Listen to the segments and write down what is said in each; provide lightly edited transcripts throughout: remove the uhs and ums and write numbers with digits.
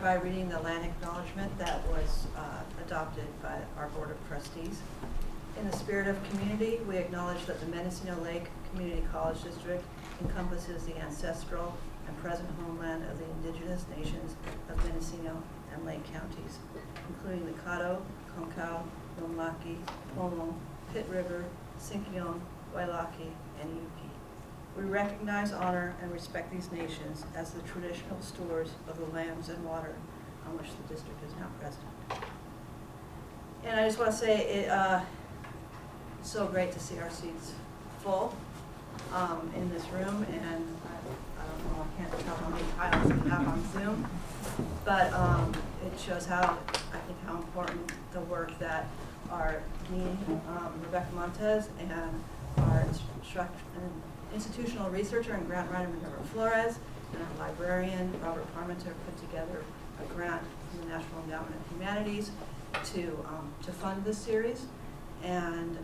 by reading the land acknowledgement that was adopted by our Board of Trustees. In the spirit of community, we acknowledge that the Mendocino Lake Community College District encompasses the ancestral and present homeland of the indigenous nations of Mendocino and Lake counties, including the Caddo, Concow, Nomlaki, Pomo, Pitt River, Sinkyone, Wailaki, and Yupi. We recognize, honor, and respect these nations as the traditional stewards of the lands and water on which the district is now present. And I just want to say it's so great to see our seats full in this room, and I don't know, I can't tell how many titles we have on Zoom, but it shows how, I think, how important the work that our dean, Rebecca Montez, and our institutional researcher and grant writer, Minerva Flores, and our librarian, Robert Parmenter, put together a grant from the National Endowment of Humanities to fund this series. And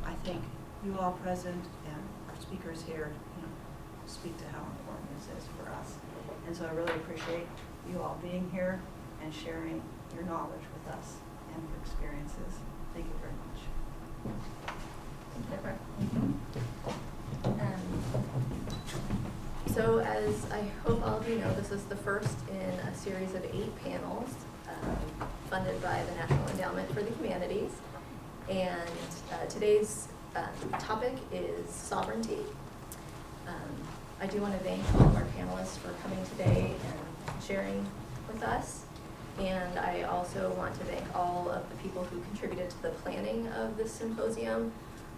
I think you all present and our speakers here, speak to how important this is for us. And so I really appreciate you all being here and sharing your knowledge with us and your experiences. Thank you very much. So as I hope all of you know, this is the first in a series of 8 panels funded by the National Endowment for the Humanities. And today's topic is sovereignty. I do want to thank all of our panelists for coming today and sharing with us. And I also want to thank all of the people who contributed to the planning of this symposium.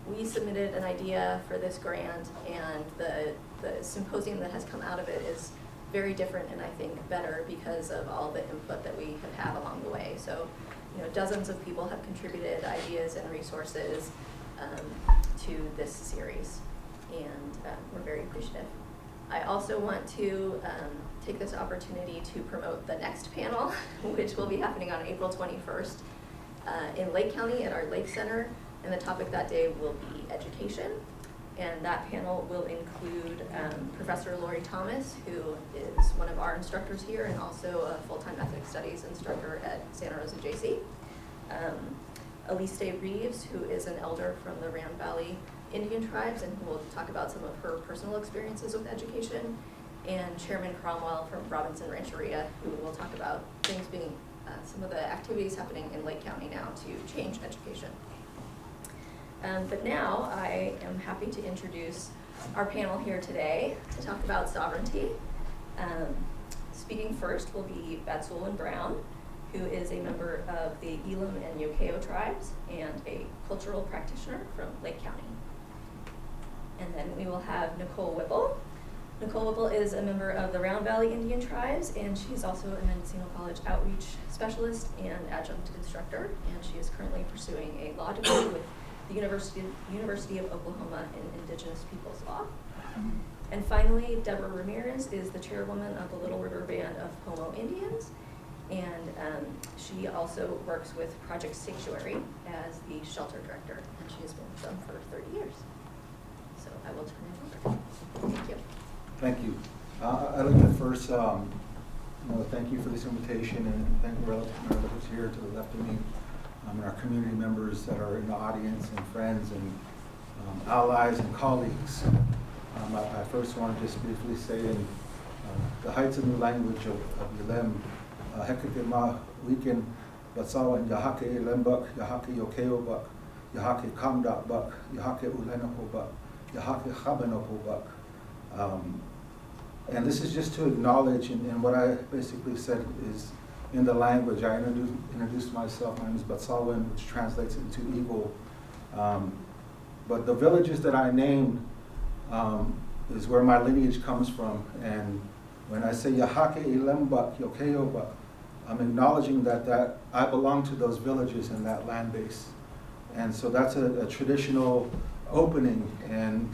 We submitted an idea for this grant, and the symposium that has come out of it is very different and I think better because of all the input that we have had along the way. So, dozens of people have contributed ideas and resources to this series, and we're very appreciative. I also want to take this opportunity to promote the next panel, which will be happening on April 21st in Lake County at our Lake Center, and the topic that day will be education. And that panel will include Professor Lori Thomas, who is one of our instructors here and also a full-time ethnic studies instructor at Santa Rosa JC. Elise Reeves, who is an elder from the Ram Valley Indian tribes and who will talk about some of her personal experiences with education. And Chairman Cromwell from Robinson Rancheria, who will talk about things being, some of the activities happening in Lake County now to change education. But now I am happy to introduce our panel here today to talk about sovereignty. Speaking first will be Batsulwin Brown, who is a member of the Elam and Yokeo tribes and a cultural practitioner from Lake County. And then we will have Nicole Whipple. Nicole Whipple is a member of the Round Valley Indian tribes, and she's also a Mendocino College outreach specialist and adjunct instructor, and she is currently pursuing a law degree with the University of Oklahoma in Indigenous Peoples Law. And finally, Deborah Ramirez is the chairwoman of the Little River Band of Pomo Indians, and she also works with Project Sanctuary as the shelter director, and she has been with them for 30 years. So I will turn it over. Thank you. Thank you. I'd like to first thank you for this invitation, and thank Merle who's here to the left of me, and our community members that are in the audience, and friends and allies and colleagues. I first want to just briefly say in the Heights of New Language of Yalem, Hekakema Weekend, Batsawan Yahake Lembuk, Yahake Yokeo Buk, Yahake Kamdak Buk, Yahake Ulenaho Buk, Yahake Habenoho Buk. And this is just to acknowledge, and what I basically said is in the language, I introduced myself, my name is Batsalwin, which translates into eagle. But the villages that I named is where my lineage comes from. And when I say Yahake Ilembuk, Yokeo Buk, I'm acknowledging that I belong to those villages and that land base. And so that's a traditional opening, and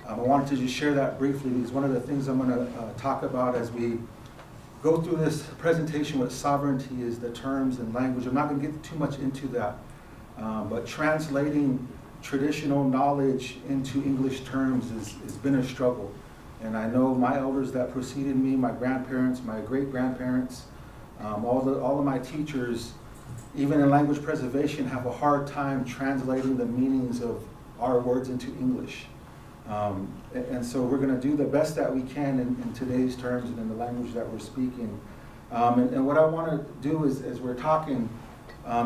I wanted to just share that briefly. It's one of the things I'm going to talk about as we go through this presentation. What sovereignty is, the terms and language. I'm not going to get too much into that, but translating traditional knowledge into English terms has been a struggle. And I know my elders that preceded me, my grandparents, my great-grandparents, All of my teachers, even in language preservation, have a hard time translating the meanings of our words into English. And so we're going to do the best that we can in today's terms and in the language that we're speaking. And what I want to do is, as we're talking,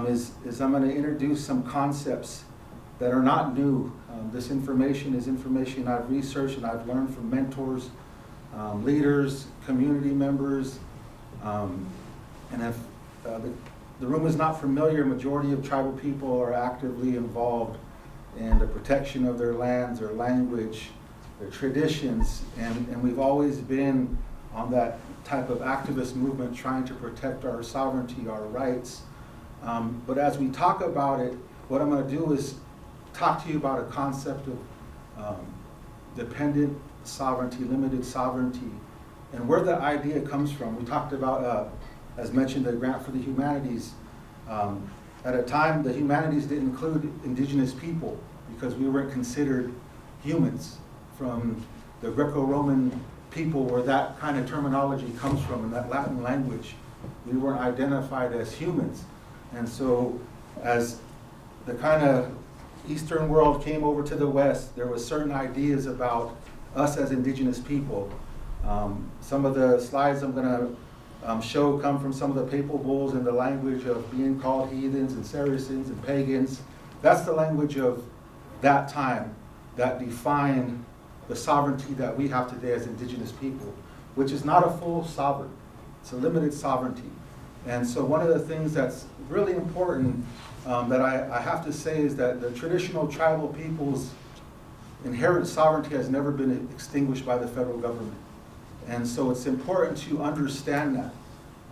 is I'm going to introduce some concepts that are not new. This information is information I've researched and I've learned from mentors, leaders, community members. And if the room is not familiar, majority of tribal people are actively involved in the protection of their lands, their language, their traditions, and we've always been on that type of activist movement trying to protect our sovereignty, our rights. But as we talk about it, what I'm going to do is talk to you about a concept of dependent sovereignty, limited sovereignty, and where the idea comes from. We talked about, as mentioned, the grant for the humanities. At a time, the humanities didn't include indigenous people because we weren't considered humans. From the Greco-Roman people, where that kind of terminology comes from, in that Latin language, we weren't identified as humans. And so as the kind of Eastern world came over to the West, there was certain ideas about us as indigenous people. Some of the slides I'm going to show come from some of the papal bulls in the language of being called heathens and Saracens and pagans. That's the language of that time that defined the sovereignty that we have today as indigenous people, which is not a full sovereign. It's a limited sovereignty. And so one of the things that's really important that I have to say is that the traditional tribal people's inherent sovereignty has never been extinguished by the federal government. And so it's important to understand that.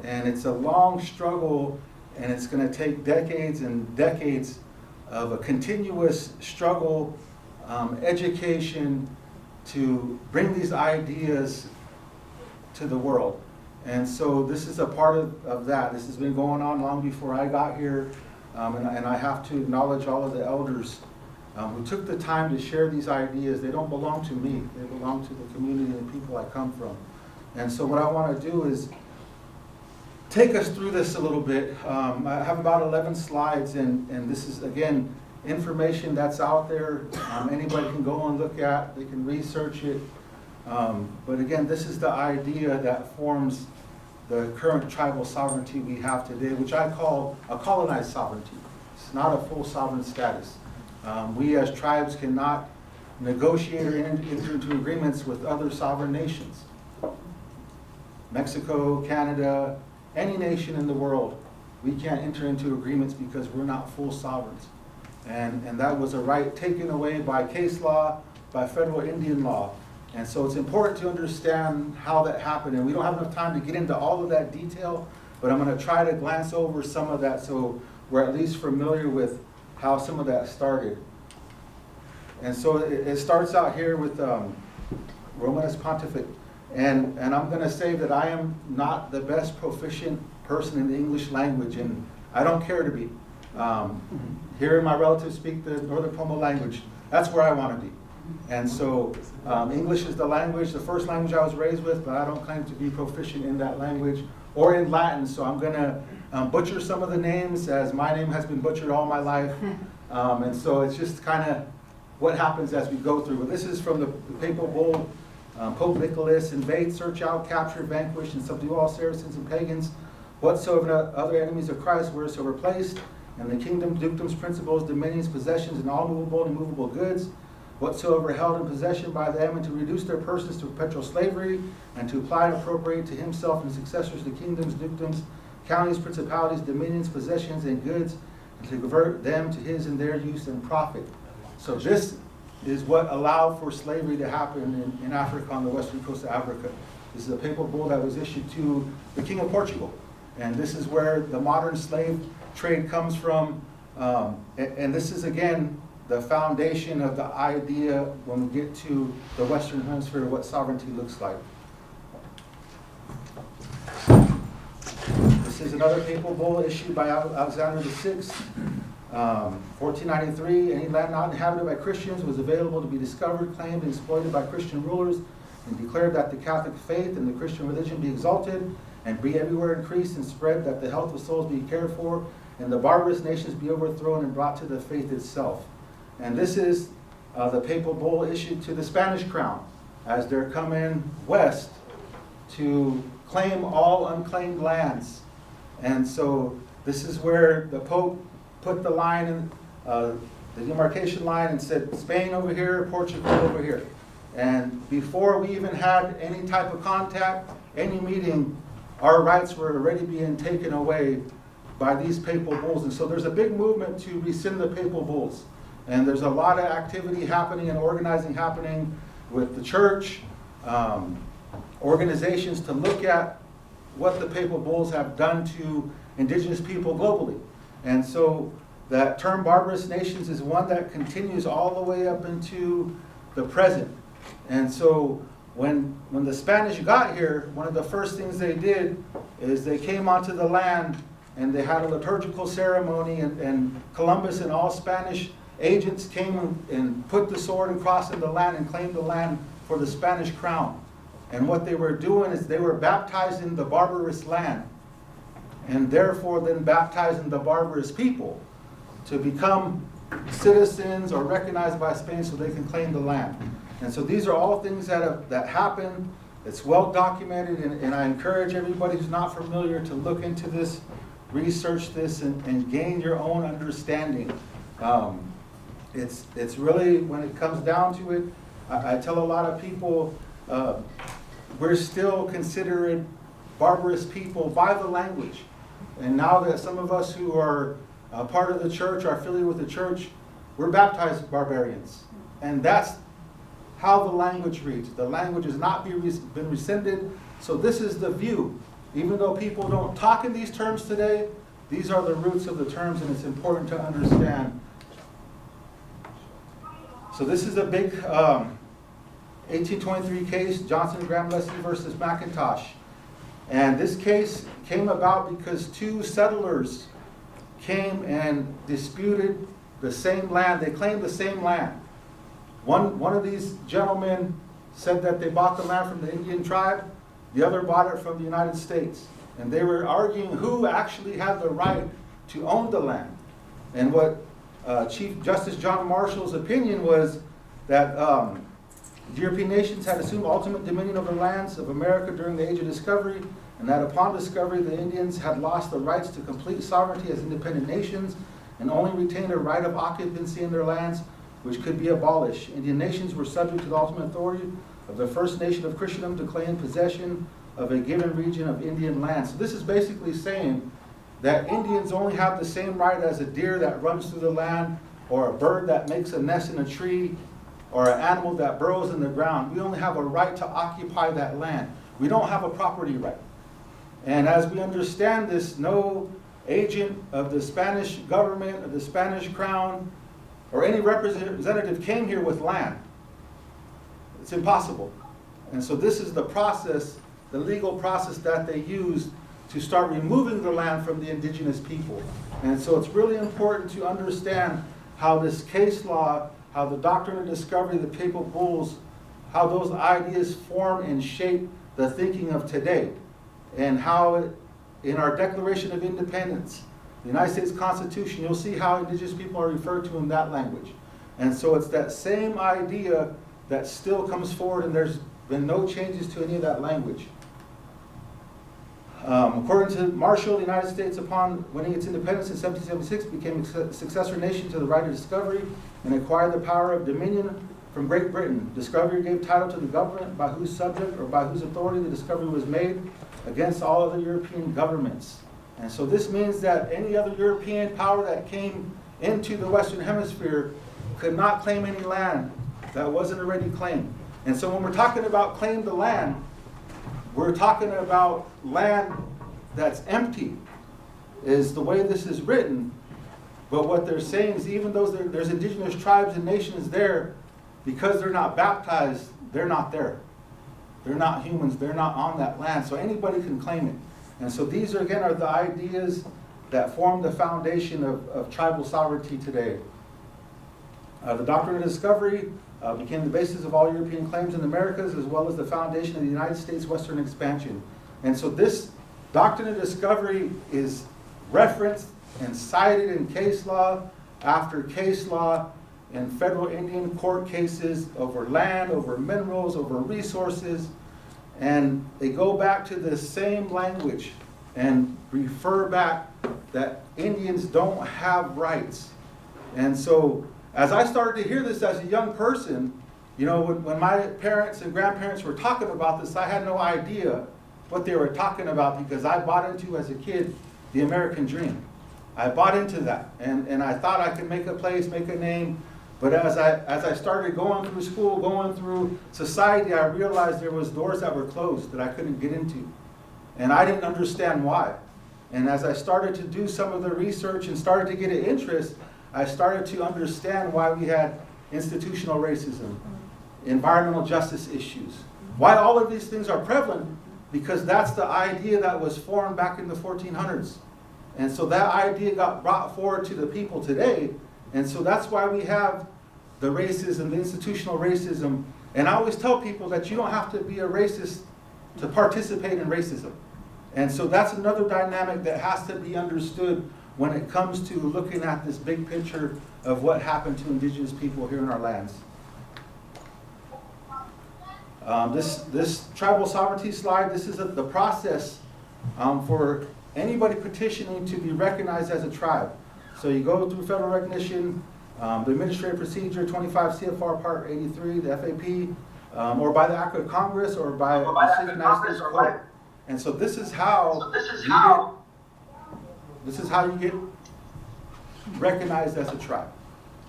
And it's a long struggle, and it's going to take decades and decades of a continuous struggle, education, to bring these ideas to the world. And so this is a part of that. This has been going on long before I got here, and I have to acknowledge all of the elders who took the time to share these ideas. They don't belong to me. They belong to the community and the people I come from. And so what I want to do is take us through this a little bit. I have about 11 slides, and this is, again, information that's out there. Anybody can go and look at. They can research it. But again, this is the idea that forms the current tribal sovereignty we have today, which I call a colonized sovereignty. It's not a full sovereign status. We as tribes cannot negotiate or enter into agreements with other sovereign nations. Mexico, Canada, any nation in the world, we can't enter into agreements because we're not full sovereigns. And that was a right taken away by case law, by federal Indian law. And so it's important to understand how that happened. And we don't have enough time to get into all of that detail, but I'm going to try to glance over some of that so we're at least familiar with how some of that started. And so it starts out here with Romanus Pontificate. And I'm going to say that I am not the best proficient person in the English language, and I don't care to be. Hearing my relatives speak the Northern Pomo language, that's where I want to be. And so English is the language, the first language I was raised with, but I don't claim to be proficient in that language or in Latin. So I'm going to butcher some of the names, as my name has been butchered all my life. And so it's just kind of what happens as we go through. But this is from the papal bull, Pope Nicholas: invade, search out, capture, vanquish, and subdue all Saracens and pagans, whatsoever other enemies of Christ were so replaced, and the kingdom, dukedoms, principles, dominions, possessions, and all movable and immovable goods, whatsoever held in possession by them, and to reduce their persons to perpetual slavery, and to apply and appropriate to himself and successors the kingdoms, dukedoms, counties, principalities, dominions, possessions, and goods, and to convert them to his and their use and profit. So this is what allowed for slavery to happen in Africa, on the western coast of Africa. This is a papal bull that was issued to the King of Portugal. And this is where the modern slave trade comes from. And this is, again, the foundation of the idea when we get to the Western Hemisphere, what sovereignty looks like. This is another papal bull issued by Alexander VI. 1493, any land not inhabited by Christians was available to be discovered, claimed, and exploited by Christian rulers, and declared that the Catholic faith and the Christian religion be exalted, and be everywhere increased and spread, that the health of souls be cared for, and the barbarous nations be overthrown and brought to the faith itself. And this is the papal bull issued to the Spanish crown as they're coming west to claim all unclaimed lands. And so this is where the Pope put the line in, the demarcation line, and said Spain over here, Portugal over here. And before we even had any type of contact, any meeting, our rights were already being taken away by these papal bulls. And so there's a big movement to rescind the papal bulls. And there's a lot of activity happening and organizing happening with the church, organizations to look at what the papal bulls have done to indigenous people globally. And so that term barbarous nations is one that continues all the way up into the present. And so when the Spanish got here, one of the first things they did is they came onto the land and they had a liturgical ceremony, and Columbus and all Spanish agents came and put the sword and cross in the land and claimed the land for the Spanish crown. And what they were doing is they were baptizing the barbarous land, and therefore then baptizing the barbarous people to become citizens or recognized by Spain so they can claim the land. And so these are all things that happen. It's well documented, and I encourage everybody who's not familiar to look into this, research this, and gain your own understanding. It's really, when it comes down to it, I tell a lot of people, we're still considered barbarous people by the language. And now that some of us who are part of the church, are affiliated with the church, we're baptized barbarians. And that's how the language reads. The language has not been rescinded. So this is the view. Even though people don't talk in these terms today, these are the roots of the terms, and it's important to understand. So this is a big 1823 case, Johnson and Graham Leslie versus McIntosh. And this case came about because two settlers came and disputed the same land. They claimed the same land. One of these gentlemen said that they bought the land from the Indian tribe. The other bought it from the United States. And they were arguing who actually had the right to own the land. And what Chief Justice John Marshall's opinion was that the European nations had assumed ultimate dominion over the lands of America during the Age of Discovery, and that upon discovery the Indians had lost the rights to complete sovereignty as independent nations and only retained a right of occupancy in their lands, which could be abolished. Indian nations were subject to the ultimate authority of the first nation of Christendom to claim possession of a given region of Indian land. So this is basically saying that Indians only have the same right as a deer that runs through the land, or a bird that makes a nest in a tree, or an animal that burrows in the ground. We only have a right to occupy that land. We don't have a property right. And as we understand this, no agent of the Spanish government, of the Spanish crown, or any representative came here with land. It's impossible. And so this is the process, the legal process that they used to start removing the land from the indigenous people. And so it's really important to understand how this case law, how the doctrine of discovery, the papal bulls, how those ideas form and shape the thinking of today. And how in our Declaration of Independence, the United States Constitution, you'll see how indigenous people are referred to in that language. And so it's that same idea that still comes forward, and there's been no changes to any of that language. According to Marshall, the United States, upon winning its independence in 1776, became a successor nation to the right of discovery and acquired the power of dominion from Great Britain. Discovery gave title to the government by whose subject or by whose authority the discovery was made against all other European governments. And so this means that any other European power that came into the Western Hemisphere could not claim any land that wasn't already claimed. And so when we're talking about claim the land, we're talking about land that's empty, is the way this is written. But what they're saying is even though there's indigenous tribes and nations there, because they're not baptized, they're not there. They're not humans, they're not on that land, so anybody can claim it. And so these, are the ideas that form the foundation of tribal sovereignty today. The doctrine of discovery became the basis of all European claims in the Americas, as well as the foundation of the United States Western expansion. And so this Doctrine of discovery is referenced and cited in case law after case law in federal Indian court cases over land, over minerals, over resources, and they go back to the same language and refer back that Indians don't have rights. And so as I started to hear this as a young person, you know, when my parents and grandparents were talking about this, I had no idea what they were talking about, because I bought into, as a kid, the American dream. I bought into that, and I thought I could make a place, make a name. But as I started going through school, going through society, I realized there was doors that were closed that I couldn't get into. And I didn't understand why. And as I started to do some of the research and started to get an interest, I started to understand why we had institutional racism, environmental justice issues, why all of these things are prevalent, because that's the idea that was formed back in the 1400s. And so that idea got brought forward to the people today. And so that's why we have the racism, the institutional racism. And I always tell people that you don't have to be a racist to participate in racism. And so that's another dynamic that has to be understood when it comes to looking at this big picture of what happened to indigenous people here in our lands. This tribal sovereignty slide, this is the process for anybody petitioning to be recognized as a tribe. So you go through federal recognition, the administrative procedure, 25 CFR Part 83, the FAP, or by the Act of Congress, or by the City United States Code. And so this is how you get recognized as a tribe.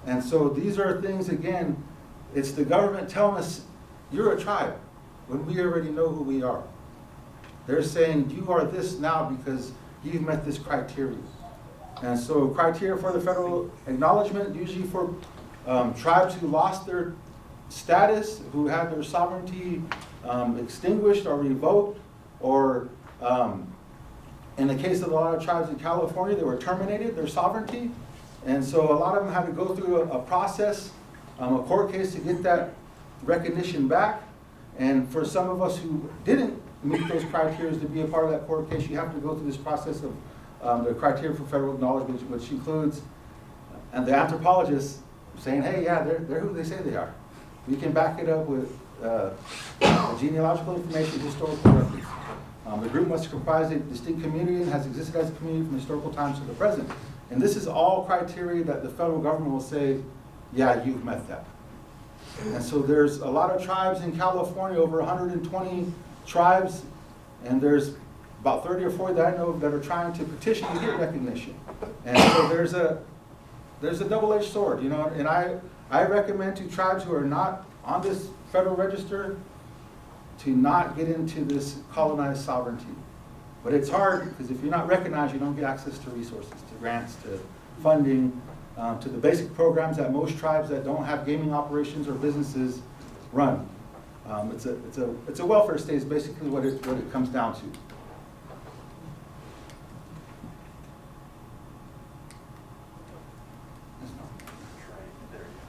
And so these are things, again, it's the government telling us you're a tribe when we already know who we are. They're saying you are this now because you've met this criteria. And so criteria for the federal acknowledgement, usually for tribes who lost their status, who had their sovereignty extinguished or revoked, or in the case of a lot of tribes in California, they were terminated, their sovereignty. And so a lot of them had to go through a process, a court case to get that recognition back. And for some of us who didn't meet those criteria to be a part of that court case, you have to go through this process of the criteria for federal acknowledgement, which includes and the anthropologists saying, hey, yeah, they're who they say they are. We can back it up with genealogical information, historical records. The group must comprise a distinct community and has existed as a community from historical times to the present. And this is all criteria that the federal government will say, yeah, you've met that. And so there's a lot of tribes in California, over 120 tribes, and there's about 30 or 40 that I know of that are trying to petition to get recognition. And so there's a double-edged sword, you know, and I recommend to tribes who are not on this federal register to not get into this colonized sovereignty. But it's hard, because if you're not recognized, you don't get access to resources, to grants, to funding, to the basic programs that most tribes that don't have gaming operations or businesses run. It's a welfare state is basically what it comes down to.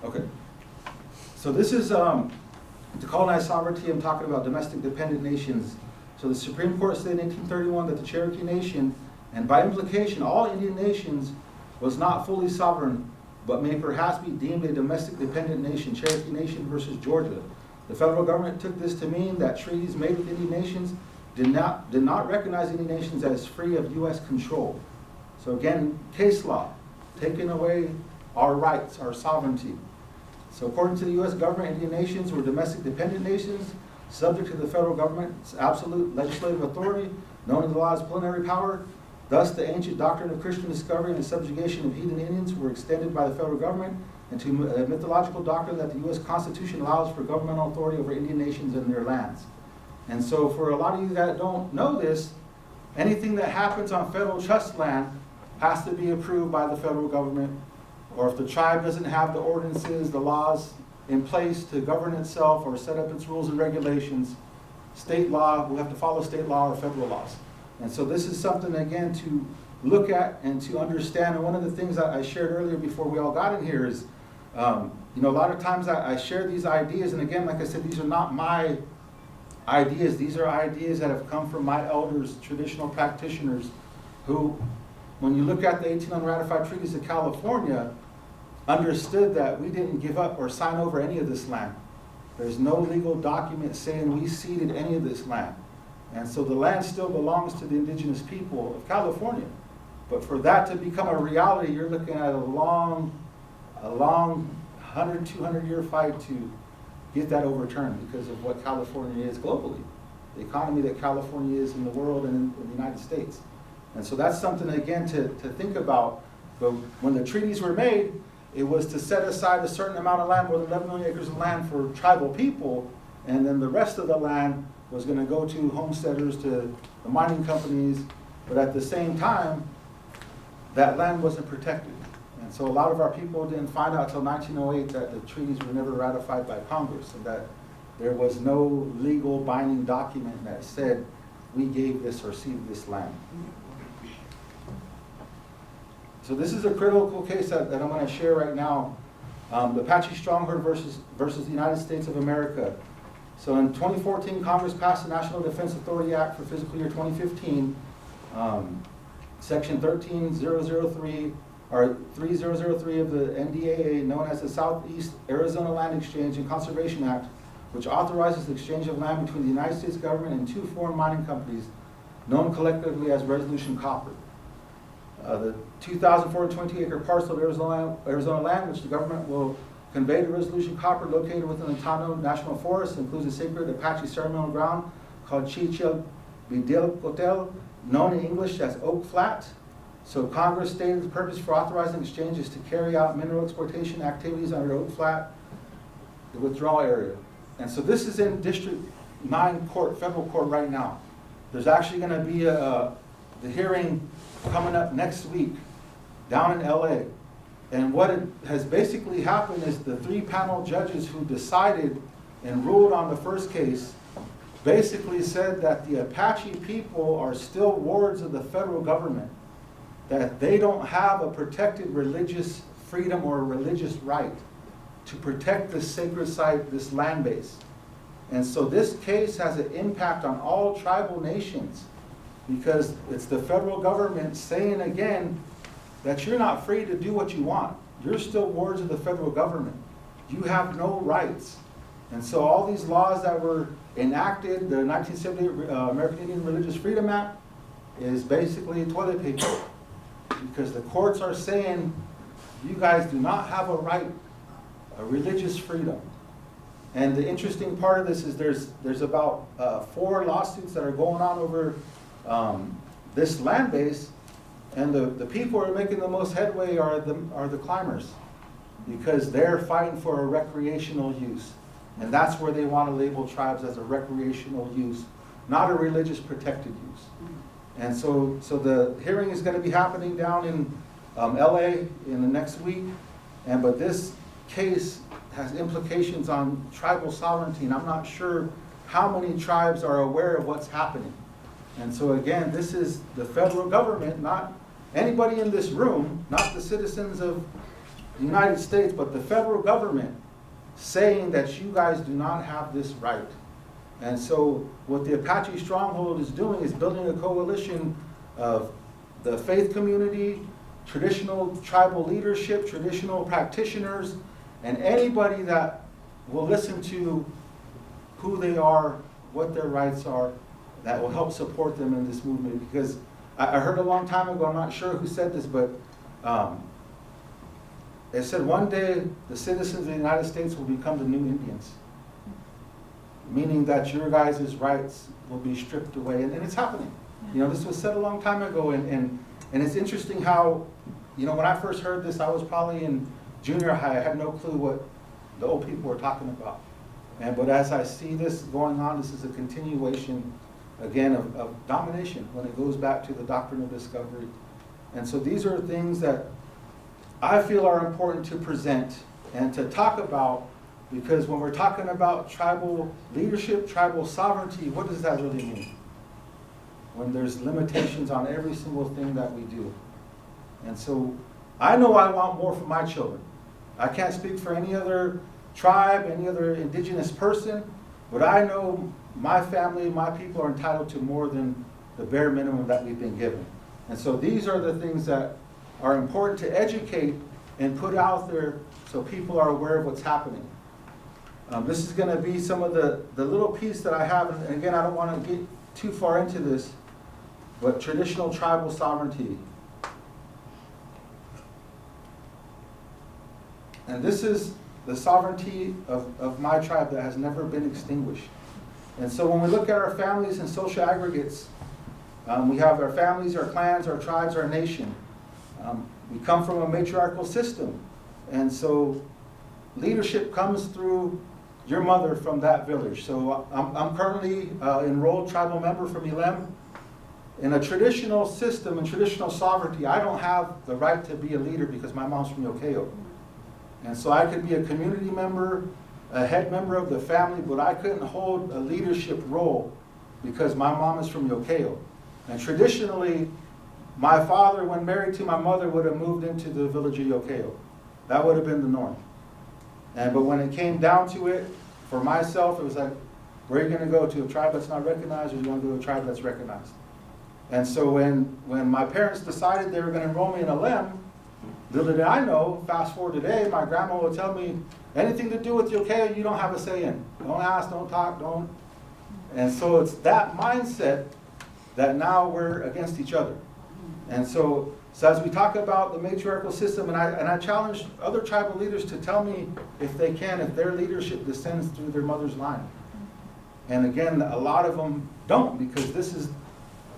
Okay. So this is the colonized sovereignty. I'm talking about domestic dependent nations. So the Supreme Court said in 1831 that the Cherokee Nation, and by implication all Indian nations, was not fully sovereign, but may perhaps be deemed a domestic dependent nation, Cherokee Nation versus Georgia. The federal government took this to mean that treaties made with Indian nations did not recognize Indian nations as free of U.S. control. So again, case law, taking away our rights, our sovereignty. So according to the U.S. government, Indian nations were domestic dependent nations, subject to the federal government's absolute legislative authority, known in the law as plenary power. Thus, the ancient doctrine of Christian discovery and the subjugation of heathen Indians were extended by the federal government into a mythological doctrine that the U.S. Constitution allows for governmental authority over Indian nations and their lands. And so for a lot of you that don't know this, anything that happens on federal trust land has to be approved by the federal government, or if the tribe doesn't have the ordinances, the laws in place to govern itself or set up its rules and regulations, state law, we'll have to follow state law or federal laws. And so this is something, again, to look at and to understand. And one of the things that I shared earlier before we all got in here is, you know, a lot of times I share these ideas, and again, like I said, these are not my ideas. These are ideas that have come from my elders, traditional practitioners, who, when you look at the 18 unratified treaties of California, understood that we didn't give up or sign over any of this land. There's no legal document saying we ceded any of this land. And so the land still belongs to the indigenous people of California. But for that to become a reality, you're looking at a long 100, 200-year fight to get that overturned because of what California is globally, the economy that California is in the world and in the United States. And so that's something, again, to think about. But when the treaties were made, it was to set aside a certain amount of land, more than 11 million acres of land for tribal people, and then the rest of the land was going to go to homesteaders, to the mining companies, but at the same time, that land wasn't protected. And so a lot of our people didn't find out until 1908 that the treaties were never ratified by Congress, and that there was no legal binding document that said we gave this or ceded this land. So this is a critical case that I'm going to share right now. The Apache Stronghold versus the United States of America. So in 2014, Congress passed the National Defense Authority Act for fiscal year 2015, Section 13003, or 3003 of the NDAA, known as the Southeast Arizona Land Exchange and Conservation Act, which authorizes the exchange of land between the United States government and 2 foreign mining companies, known collectively as Resolution Copper. The 2,420-acre parcel of Arizona land, which the government will convey to Resolution Copper, located within the Tano National Forest, includes a sacred Apache ceremonial ground called Chichilbidilcotel, known in English as Oak Flat. So Congress stated the purpose for authorizing exchange is to carry out mineral exploitation activities under Oak Flat, the withdrawal area. And so this is in District 9 court, federal court right now. There's actually going to be the hearing coming up next week down in LA. And what has basically happened is the 3 panel judges who decided and ruled on the first case basically said that the Apache people are still wards of the federal government, that they don't have a protected religious freedom or a religious right to protect this sacred site, this land base. And so this case has an impact on all tribal nations, because it's the federal government saying again that you're not free to do what you want. You're still wards of the federal government. You have no rights. And so all these laws that were enacted, the 1978 American Indian Religious Freedom Act, is basically toilet paper, because the courts are saying you guys do not have a right, a religious freedom. And the interesting part of this is there's about 4 lawsuits that are going on over this land base, and the people who are making the most headway are the climbers, because they're fighting for a recreational use. And that's where they want to label tribes as a recreational use, not a religious protected use. And so the hearing is going to be happening down in LA in the next week. But this case has implications on tribal sovereignty, and I'm not sure how many tribes are aware of what's happening. And so again, this is the federal government, not anybody in this room, not the citizens of the United States, but the federal government saying that you guys do not have this right. And so what the Apache Stronghold is doing is building a coalition of the faith community, traditional tribal leadership, traditional practitioners, and anybody that will listen to who they are, what their rights are, that will help support them in this movement. Because I heard a long time ago, I'm not sure who said this, but they said one day the citizens of the United States will become the new Indians, meaning that your guys' rights will be stripped away. And it's happening. You know, this was said a long time ago, and it's interesting how, you know, when I first heard this, I was probably in junior high. I had no clue what the old people were talking about. But as I see this going on, this is a continuation, again, of domination when it goes back to the doctrine of discovery. And so these are things that I feel are important to present and to talk about, because when we're talking about tribal leadership, tribal sovereignty, what does that really mean? When there's limitations on every single thing that we do. And so I know I want more for my children. I can't speak for any other tribe, any other indigenous person, but I know my family, my people are entitled to more than the bare minimum that we've been given. And so these are the things that are important to educate and put out there so people are aware of what's happening. This is going to be some of the little piece that I have, and again, I don't want to get too far into this, but traditional tribal sovereignty. And this is the sovereignty of my tribe that has never been extinguished. And so when we look at our families and social aggregates, we have our families, our clans, our tribes, our nation. We come from a matriarchal system. And so leadership comes through your mother from that village. So I'm currently enrolled tribal member from Elem. In a traditional system and traditional sovereignty, I don't have the right to be a leader because my mom's from Yokeo. And so I could be a community member, a head member of the family, but I couldn't hold a leadership role because my mom is from Yokeo. And traditionally, my father, when married to my mother, would have moved into the village of Yokeo. That would have been the norm. But when it came down to it, for myself, it was like, where are you going to go? To a tribe that's not recognized, or you want to go to a tribe that's recognized? And so when my parents decided they were going to enroll me in Elem, little did I know, fast forward today, my grandma would tell me, anything to do with Yokeo, you don't have a say in. Don't ask, don't talk, don't. And so it's that mindset that now we're against each other. And so as we talk about the matriarchal system, and I challenge other tribal leaders to tell me if they can, if their leadership descends through their mother's line. And again, a lot of them don't, because this is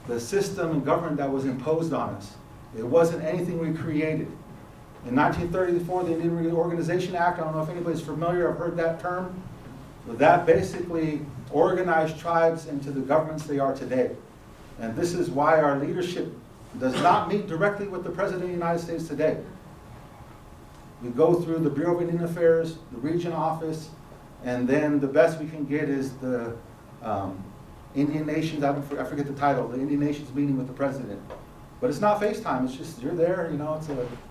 the system and government that was imposed on us. It wasn't anything we created. In 1934, the Indian Reorganization Act, I don't know if anybody's familiar or heard that term, but that basically organized tribes into the governments they are today. And this is why our leadership does not meet directly with the President of the United States today. We go through the Bureau of Indian Affairs, the region office, and then the best we can get is the Indian Nations, I forget the title, the Indian Nations meeting with the President. But it's not FaceTime, it's just you're there, you know,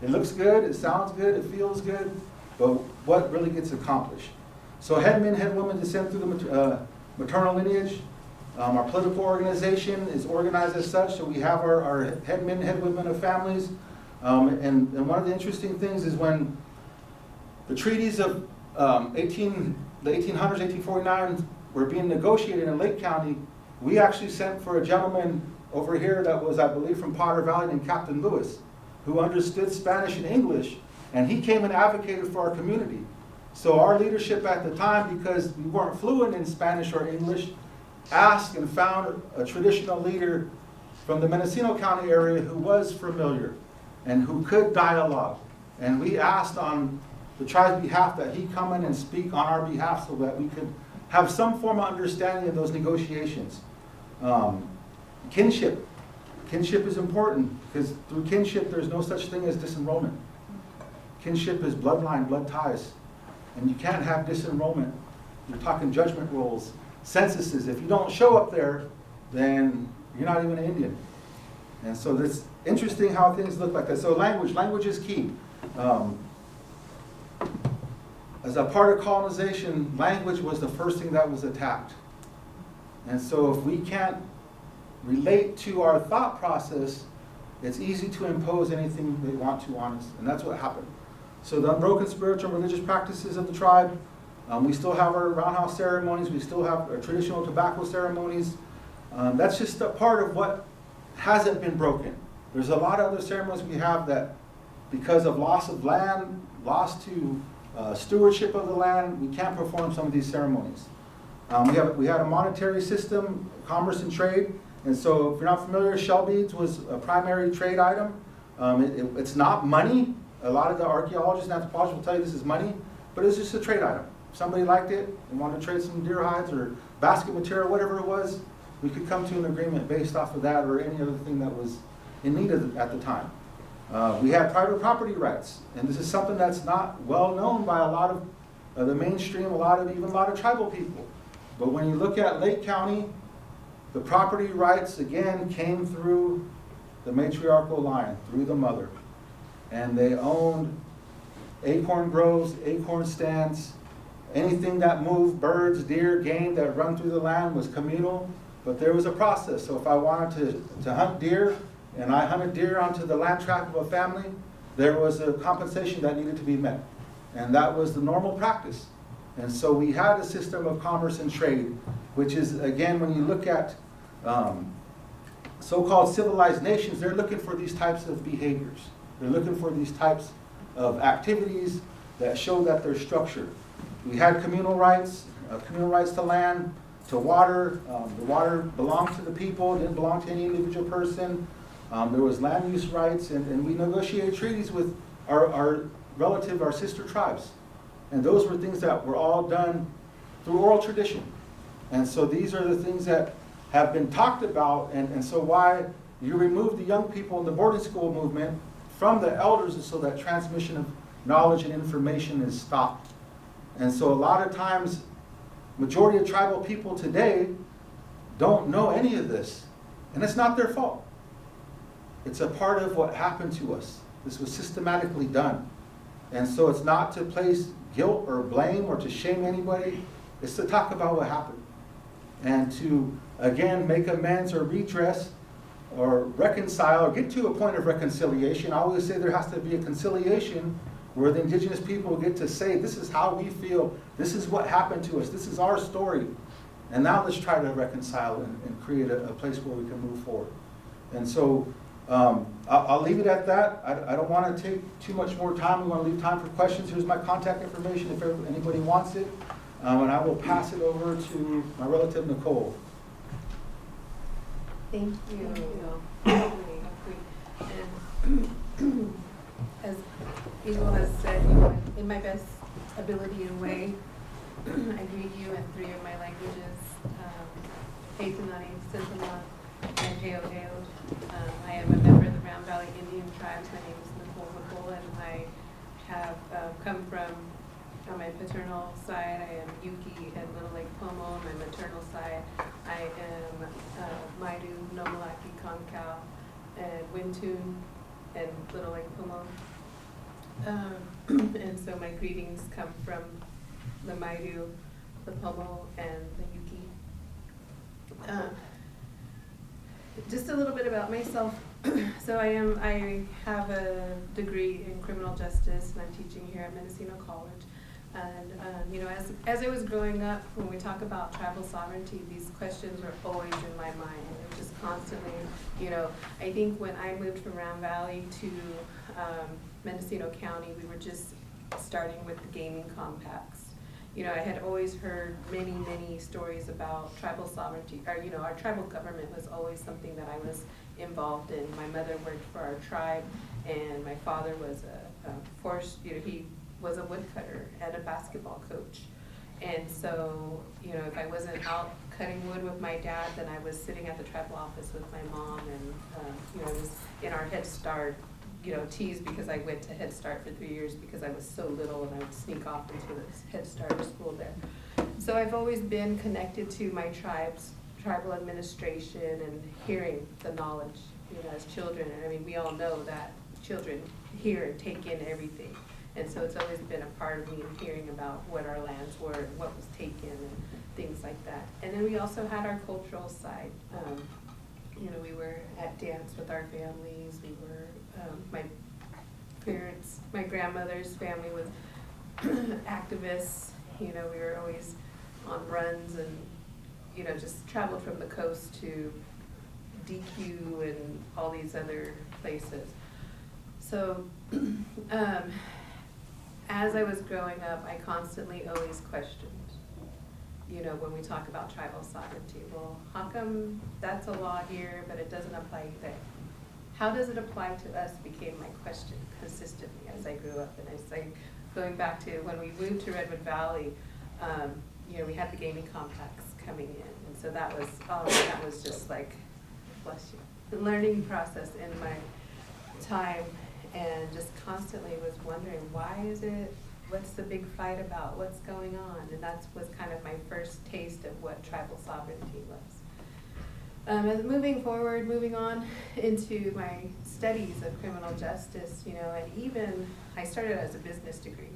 it looks good, it sounds good, it feels good, but what really gets accomplished? So headmen, headwomen descend through the maternal lineage. Our political organization is organized as such, so we have our headmen, headwomen of families. And one of the interesting things is when the treaties of the 1800s, 1849 were being negotiated in Lake County, we actually sent for a gentleman over here that was, I believe, from Potter Valley named Captain Lewis, who understood Spanish and English, and he came and advocated for our community. So our leadership at the time, because we weren't fluent in Spanish or English, asked and found a traditional leader from the Mendocino County area who was familiar and who could dialogue. And we asked on the tribe's behalf that he come in and speak on our behalf so that we could have some form of understanding of those negotiations. Kinship. Kinship is important because through kinship there's no such thing as disenrollment. Kinship is bloodline, blood ties. And you can't have disenrollment. You're talking judgment rolls, censuses. If you don't show up there, then you're not even an Indian. And so it's interesting how things look like that. So language is key. As a part of colonization, language was the first thing that was attacked. And so if we can't relate to our thought process, it's easy to impose anything they want to on us. And that's what happened. So the unbroken spiritual and religious practices of the tribe, we still have our roundhouse ceremonies, we still have our traditional tobacco ceremonies. That's just a part of what hasn't been broken. There's a lot of other ceremonies we have that, because of loss of land, loss to stewardship of the land, we can't perform some of these ceremonies. We had a monetary system, commerce and trade, and so if you're not familiar, shell beads was a primary trade item. It's not money. A lot of the archaeologists and anthropologists will tell you this is money, but it's just a trade item. If somebody liked it and wanted to trade some deer hides or basket material, whatever it was, we could come to an agreement based off of that or any other thing that was in need at the time. We had private property rights, and this is something that's not well known by a lot of the mainstream, even a lot of tribal people. But when you look at Lake County, the property rights again came through the matriarchal line, through the mother. And they owned acorn groves, acorn stands, Anything that moved, birds, deer, game that run through the land was communal, but there was a process. So if I wanted to hunt deer, and I hunted deer onto the land tract of a family, there was a compensation that needed to be met. And that was the normal practice. And so we had a system of commerce and trade, which is, again, when you look at so-called civilized nations, they're looking for these types of behaviors. They're looking for these types of activities that show that they're structured. We had communal rights to land, to water. The water belonged to the people, didn't belong to any individual person. There was land use rights, and we negotiated treaties with our relative, our sister tribes. And those were things that were all done through oral tradition. And so these are the things that have been talked about, and so why you remove the young people in the boarding school movement from the elders is so that transmission of knowledge and information is stopped. And so a lot of times, majority of tribal people today don't know any of this. And it's not their fault. It's a part of what happened to us. This was systematically done. And so it's not to place guilt or blame or to shame anybody. It's to talk about what happened. And to, again, make amends or redress or reconcile or get to a point of reconciliation. I always say there has to be a conciliation where the indigenous people get to say, this is how we feel, this is what happened to us, this is our story. And now let's try to reconcile and create a place where we can move forward. And so I'll leave it at that. I don't want to take too much more time. We want to leave time for questions. Here's my contact information if anybody wants it. And I will pass it over to my relative, Nicole. Thank you. And as Eagle has said, in my best ability and way, I greet you in 3 of my languages, Heitanani, Sintanat, and Heoheo. I am a member of the Round Valley Indian tribes. My name is Nicole, and I have come from, on my paternal side, I am Yuki and Little Lake Pomo. On my maternal side, I am Maidu, Nomalaki, Konkau, and Wintun, and Little Lake Pomo. And so my greetings come from the Maidu, the Pomo, and the Yuki. Just a little bit about myself. So I have a degree in criminal justice, and I'm teaching here at Mendocino College. And as I was growing up, when we talk about tribal sovereignty, these questions were always in my mind. It was just constantly, I think when I moved from Round Valley to Mendocino County, we were just starting with the gaming compacts. I had always heard many, many stories about tribal sovereignty, or, our tribal government was always something that I was involved in. My mother worked for our tribe, and my father was he was a woodcutter and a basketball coach. And so, if I wasn't out cutting wood with my dad, then I was sitting at the tribal office with my mom, and, I was in our Head Start, teased because I went to Head Start for 3 years because I was so little, and I would sneak off into this Head Start school there. So I've always been connected to my tribal administration and hearing the knowledge, as children. And I mean, we all know that children hear and take in everything. And so it's always been a part of me hearing about what our lands were and what was taken and things like that. And then we also had our cultural side. We were at dance with our families. We were, my grandmother's family was activists. We were always on runs and, just traveled from the coast to DQ and all these other places. So, as I was growing up, I constantly always questioned, when we talk about tribal sovereignty. Well, how come that's a law here, but it doesn't apply there? How does it apply to us became my question consistently as I grew up. And I say, going back to when we moved to Redwood Valley, we had the gaming complex coming in. And so that was just like, bless you, the learning process in my time. And just constantly was wondering, what's the big fight about, what's going on? And that was kind of my first taste of what tribal sovereignty was. As moving on into my studies of criminal justice, and even I started as a business degree.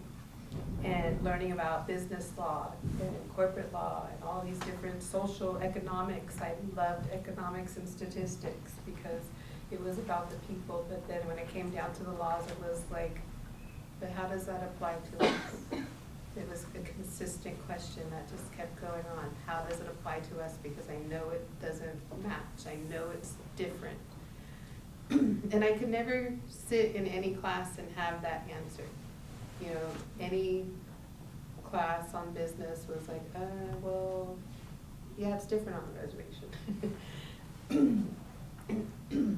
and learning about business law and corporate law and all these different social economics. I loved economics and statistics because it was about the people, but then when it came down to the laws, it was like, but how does that apply to us? It was a consistent question that just kept going on. How does it apply to us? Because I know it doesn't match. I know it's different. And I could never sit in any class and have that answer. You know, any class on business was like, well, yeah, it's different on the reservation.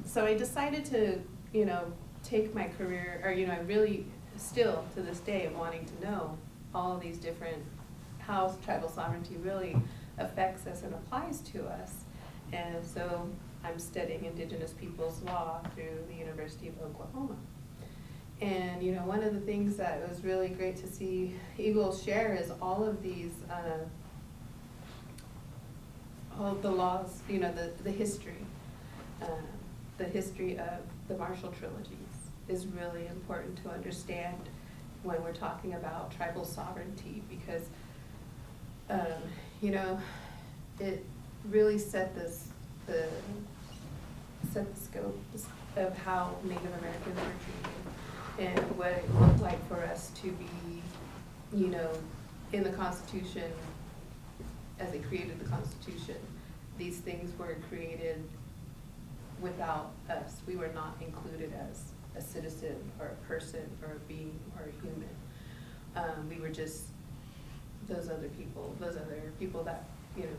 So I decided to, you know, take my career, or, you know, I really still to this day wanting to know all these different, how tribal sovereignty really affects us and applies to us. And so I'm studying Indigenous peoples law through the University of Oklahoma. And, you know, one of the things that was really great to see Eagle share is all of these, all of the laws, you know, the history of the Marshall Trilogies is really important to understand when we're talking about tribal sovereignty, because, you know, it really set the scope of how Native Americans were treated and what it looked like for us to be, you know, in the Constitution, as they created the Constitution. These things were created without us. We were not included as a citizen or a person or a being or a human. We were just those other people that, you know,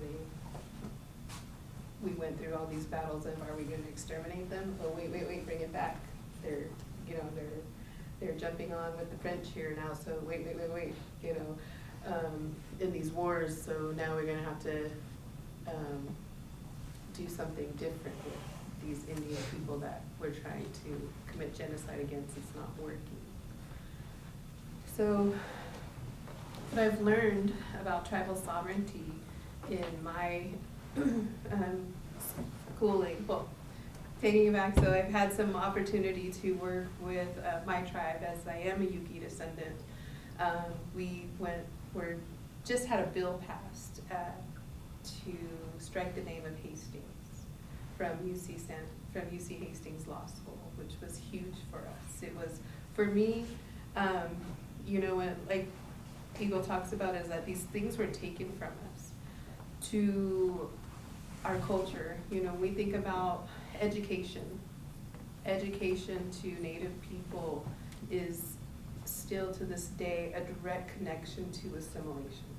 we went through all these battles of, are we going to exterminate them? Oh, wait, bring it back. They're, you know, they're jumping on with the French here now, so wait, you know, in these wars, so now we're going to have to do something different with these Indian people that we're trying to commit genocide against. It's not working. So what I've learned about tribal sovereignty in my schooling, well, taking it back, so I've had some opportunity to work with my tribe, as I am a Yuki descendant. We just had a bill passed to strike the name of Hastings from UC Hastings Law School, which was huge for us. It was, for me, you know, when, like Eagle talks about, is that these things were taken from us to our culture. You know, we think about education to Native people is still to this day a direct connection to assimilation,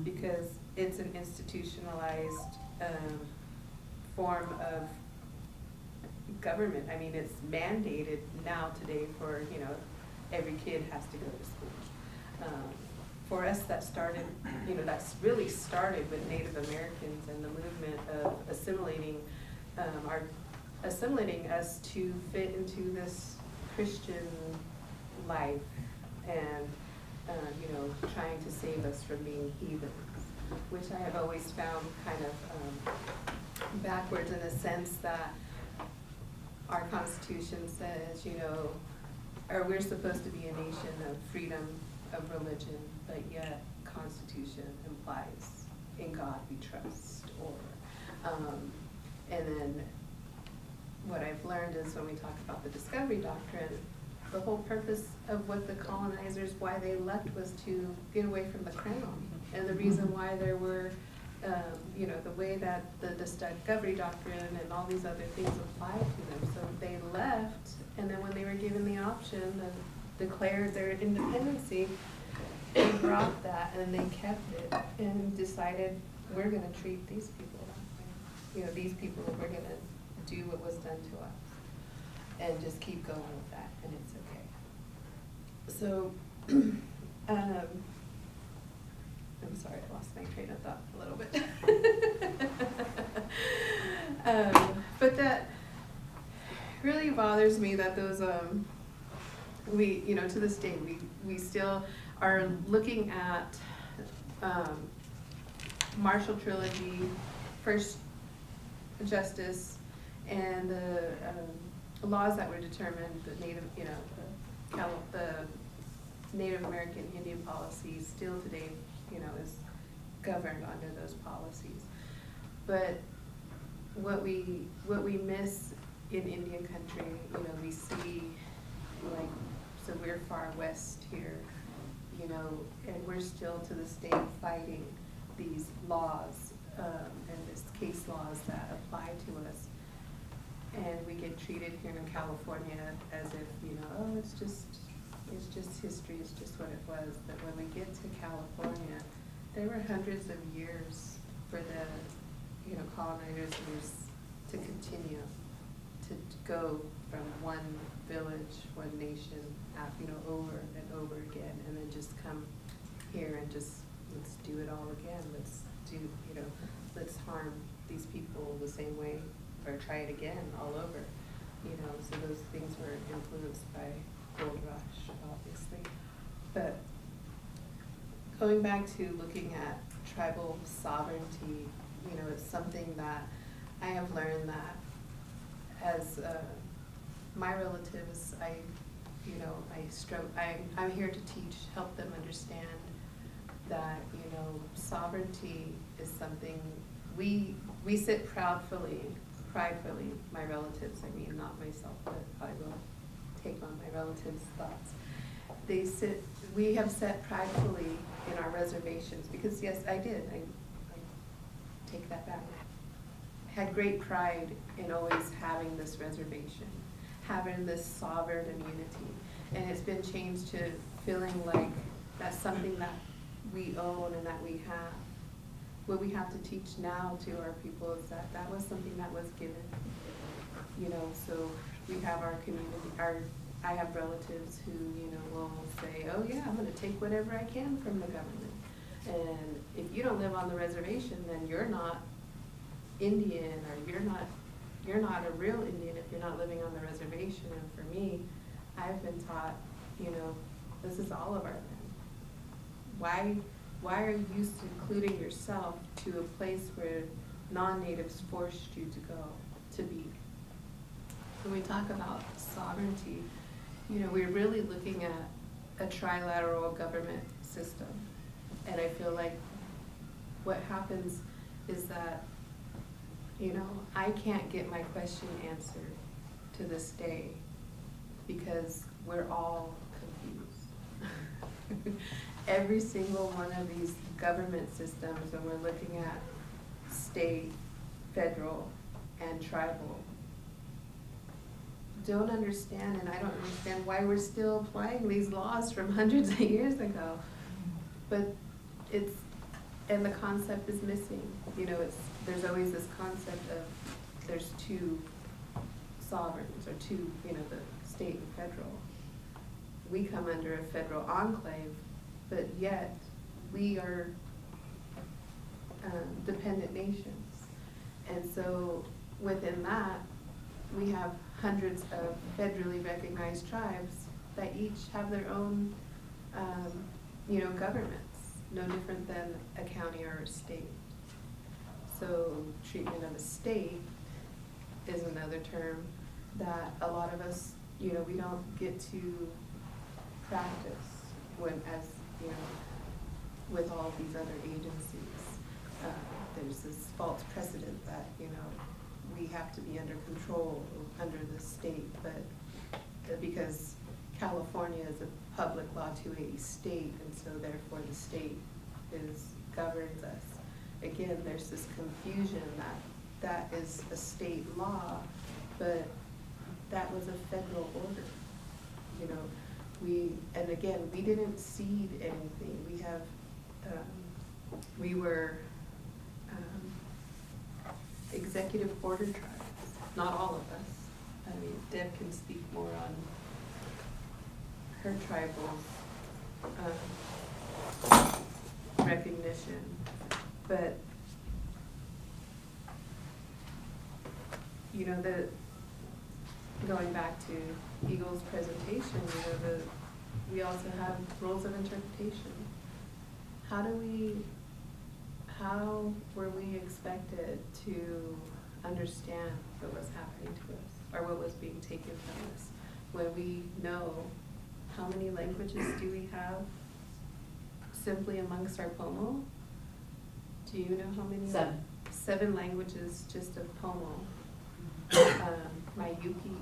because it's an institutionalized form of government. I mean, it's mandated now today for, you know, every kid has to go to school. For us, that started, you know, that's really started with Native Americans and the movement of assimilating us to fit into this Christian life and, you know, trying to save us from being heathens, which I have always found kind of backwards, in the sense that our Constitution says, you know, or we're supposed to be a nation of freedom of religion, but yet Constitution implies in God we trust, or and then what I've learned is when we talk about the discovery doctrine, the whole purpose of what the colonizers, why they left, was to get away from the crown. And the reason why there were, you know, the way that the discovery doctrine and all these other things applied to them. So they left, and then when they were given the option and declared their independency, they brought that and they kept it and decided, we're going to treat these people that way. You know, these people, we're going to do what was done to us and just keep going with that, and it's okay. So, I'm sorry, I lost my train of thought a little bit. But that really bothers me that those, we, you know, to this day, we still are looking at Marshall Trilogy, First Justice, and the laws that were determined, the Native, you know, the Native American Indian policy still today, you know, is governed under those policies. But what we miss in Indian country, you know, we see, like, so we're far west here, you know, and we're still to this day fighting these laws, and this case laws that apply to us. And we get treated here in California as if, you know, oh, it's just history, it's just what it was. But when we get to California, there were hundreds of years for the, you know, colonizers to continue to go from one village, one nation, you know, over and over again, and then just come here and just, let's do it all again. Let's do, you know, let's harm these people the same way, or try it again all over. You know, so those things were influenced by Gold Rush, obviously. But going back to looking at tribal sovereignty, you know, it's something that I have learned that as my relatives, I'm here to teach, help them understand that, you know, sovereignty is something we sit pridefully, my relatives, I mean, not myself, but I will take on my relatives' thoughts. We have sat pridefully in our reservations, because yes, I did, I take that back. Had great pride in always having this reservation, having this sovereign immunity, and it's been changed to feeling like that's something that we own and that we have. What we have to teach now to our people is that that was something that was given. You know, so we have our community, I have relatives who, you know, will say, oh yeah, I'm gonna take whatever I can from the government. And if you don't live on the reservation, then you're not Indian, or you're not a real Indian if you're not living on the reservation. And for me, I've been taught, you know, this is all of our land. Why are you secluding yourself to a place where non-natives forced you to go, to be? When we talk about sovereignty, you know, we're really looking at a trilateral government system. And I feel like what happens is that, you know, I can't get my question answered to this day because we're all confused. Every single one of these government systems, when we're looking at state, federal, and tribal, don't understand, and I don't understand why we're still applying these laws from hundreds of years ago. But and the concept is missing. You know, there's always this concept of there's two sovereigns, or two, you know, the state and federal. We come under a federal enclave, but yet we are dependent nations. And so within that, we have hundreds of federally recognized tribes that each have their own, you know, governments, no different than a county or a state. So treatment of a state is another term that a lot of us, you know, we don't get to practice as, you know, with all these other agencies. There's this false precedent that, you know, we have to be under control under the state, but because California is a public law 280 state, and so therefore the state governs us. Again, there's this confusion that is a state law, but that was a federal order. You know, and again, we didn't cede anything. We were executive order tribes, not all of us. I mean, Deb can speak more on her tribal recognition, but you know, going back to Eagle's presentation, you know, we also have rules of interpretation. How were we expected to understand what was happening to us, or what was being taken from us, when we know how many languages do we have simply amongst our Pomo? Do you know how many? 7. 7 languages just of Pomo.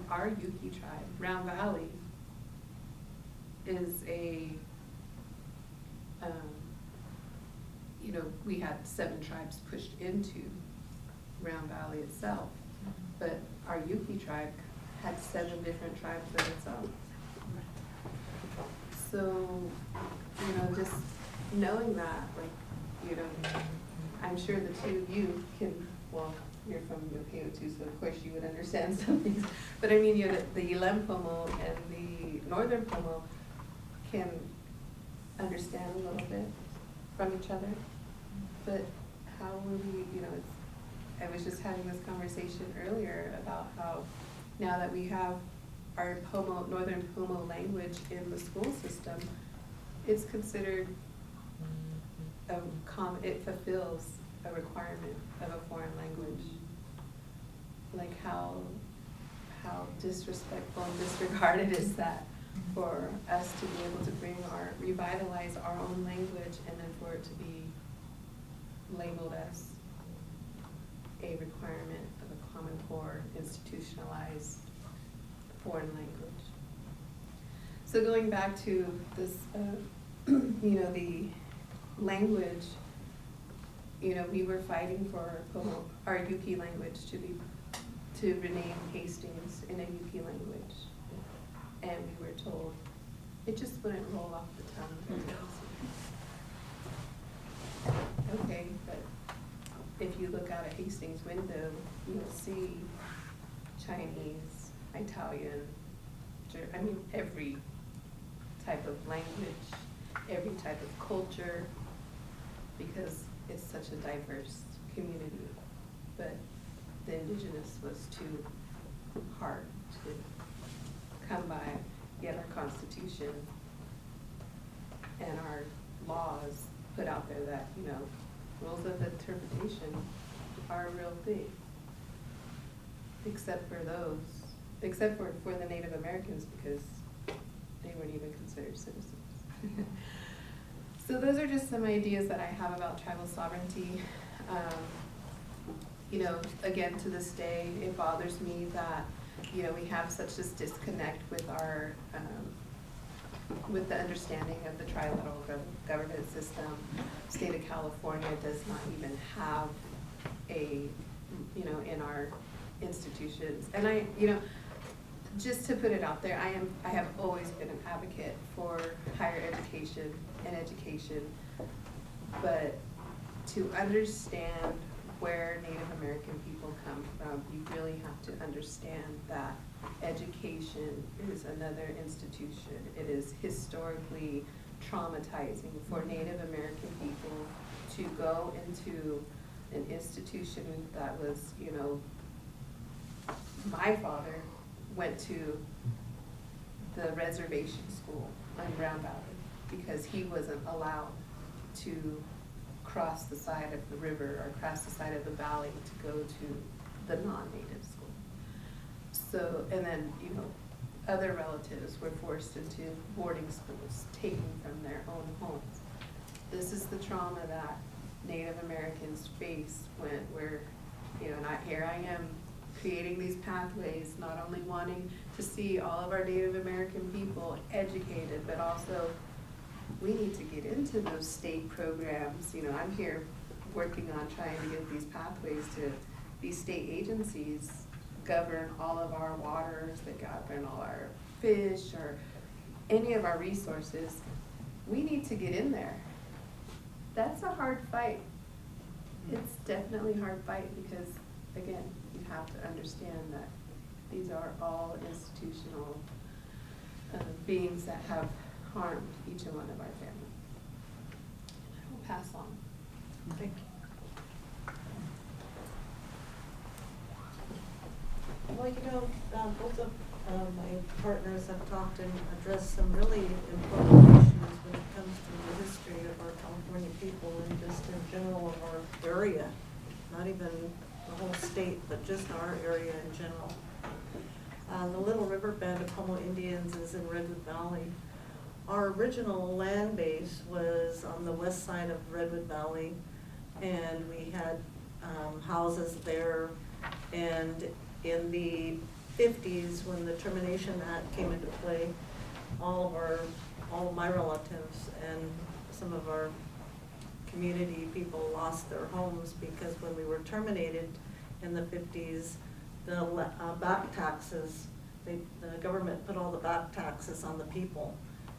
Our Yuki tribe, Round Valley, is a, we had 7 tribes pushed into Round Valley itself, but our Yuki tribe had 7 different tribes of its own. So, just knowing that, I'm sure the two of you can, well, you're from Yokeo too, so of course you would understand some things. But I mean, the Yilem Pomo and the Northern Pomo can understand a little bit from each other. But how would we, I was just having this conversation earlier about how now that we have our Northern Pomo language in the school system, it's considered it fulfills a requirement of a foreign language. Like how disrespectful and disregarded is that for us to be able to revitalize our own language and then for it to be labeled as a requirement of a Common Core institutionalized foreign language. So going back to this, the language, we were fighting for our Yuki language to rename Hastings in a Yuki language. And we were told it just wouldn't roll off the tongue. Okay, but if you look out a Hastings window, you'll see Chinese, Italian, every type of language, every type of culture, because it's such a diverse community. But the indigenous was too hard to come by, yet our Constitution and our laws put out there that, rules of interpretation are a real thing. Except for the Native Americans, because they weren't even considered citizens. So those are just some ideas that I have about tribal sovereignty. Again, to this day, it bothers me that, we have such this disconnect with our, with the understanding of the trilateral government system. State of California does not even have in our institutions. And just to put it out there, I have always been an advocate for higher education and education, but to understand where Native American people come from, you really have to understand that education is another institution. It is historically traumatizing for Native American people to go into an institution that was, my father went to the reservation school in Round Valley because he wasn't allowed to cross the side of the river or cross the side of the valley to go to the non-native school. So, and then, other relatives were forced into boarding schools, taken from their own homes. This is the trauma that Native Americans face where, here I am creating these pathways, not only wanting to see all of our Native American people educated, but also we need to get into those state programs. I'm here working on trying to get these pathways to these state agencies govern all of our waters, that govern all our fish or any of our resources. We need to get in there. That's a hard fight. It's definitely a hard fight because, again, you have to understand that these are all institutional beings that have harmed each and one of our family. I will pass on. Thank you. Well, both of my partners have talked and addressed some really important issues when it comes to the history of our California people and just in general of our area, not even the whole state, but just our area in general. The Little River Band of Pomo Indians is in Redwood Valley. our original land base was on the west side of Redwood Valley, and we had houses there. And in the 50s, when the Termination Act came into play, all of my relatives and some of our community people lost their homes because when we were terminated in the 50s, the back taxes, the government put all the back taxes on the people.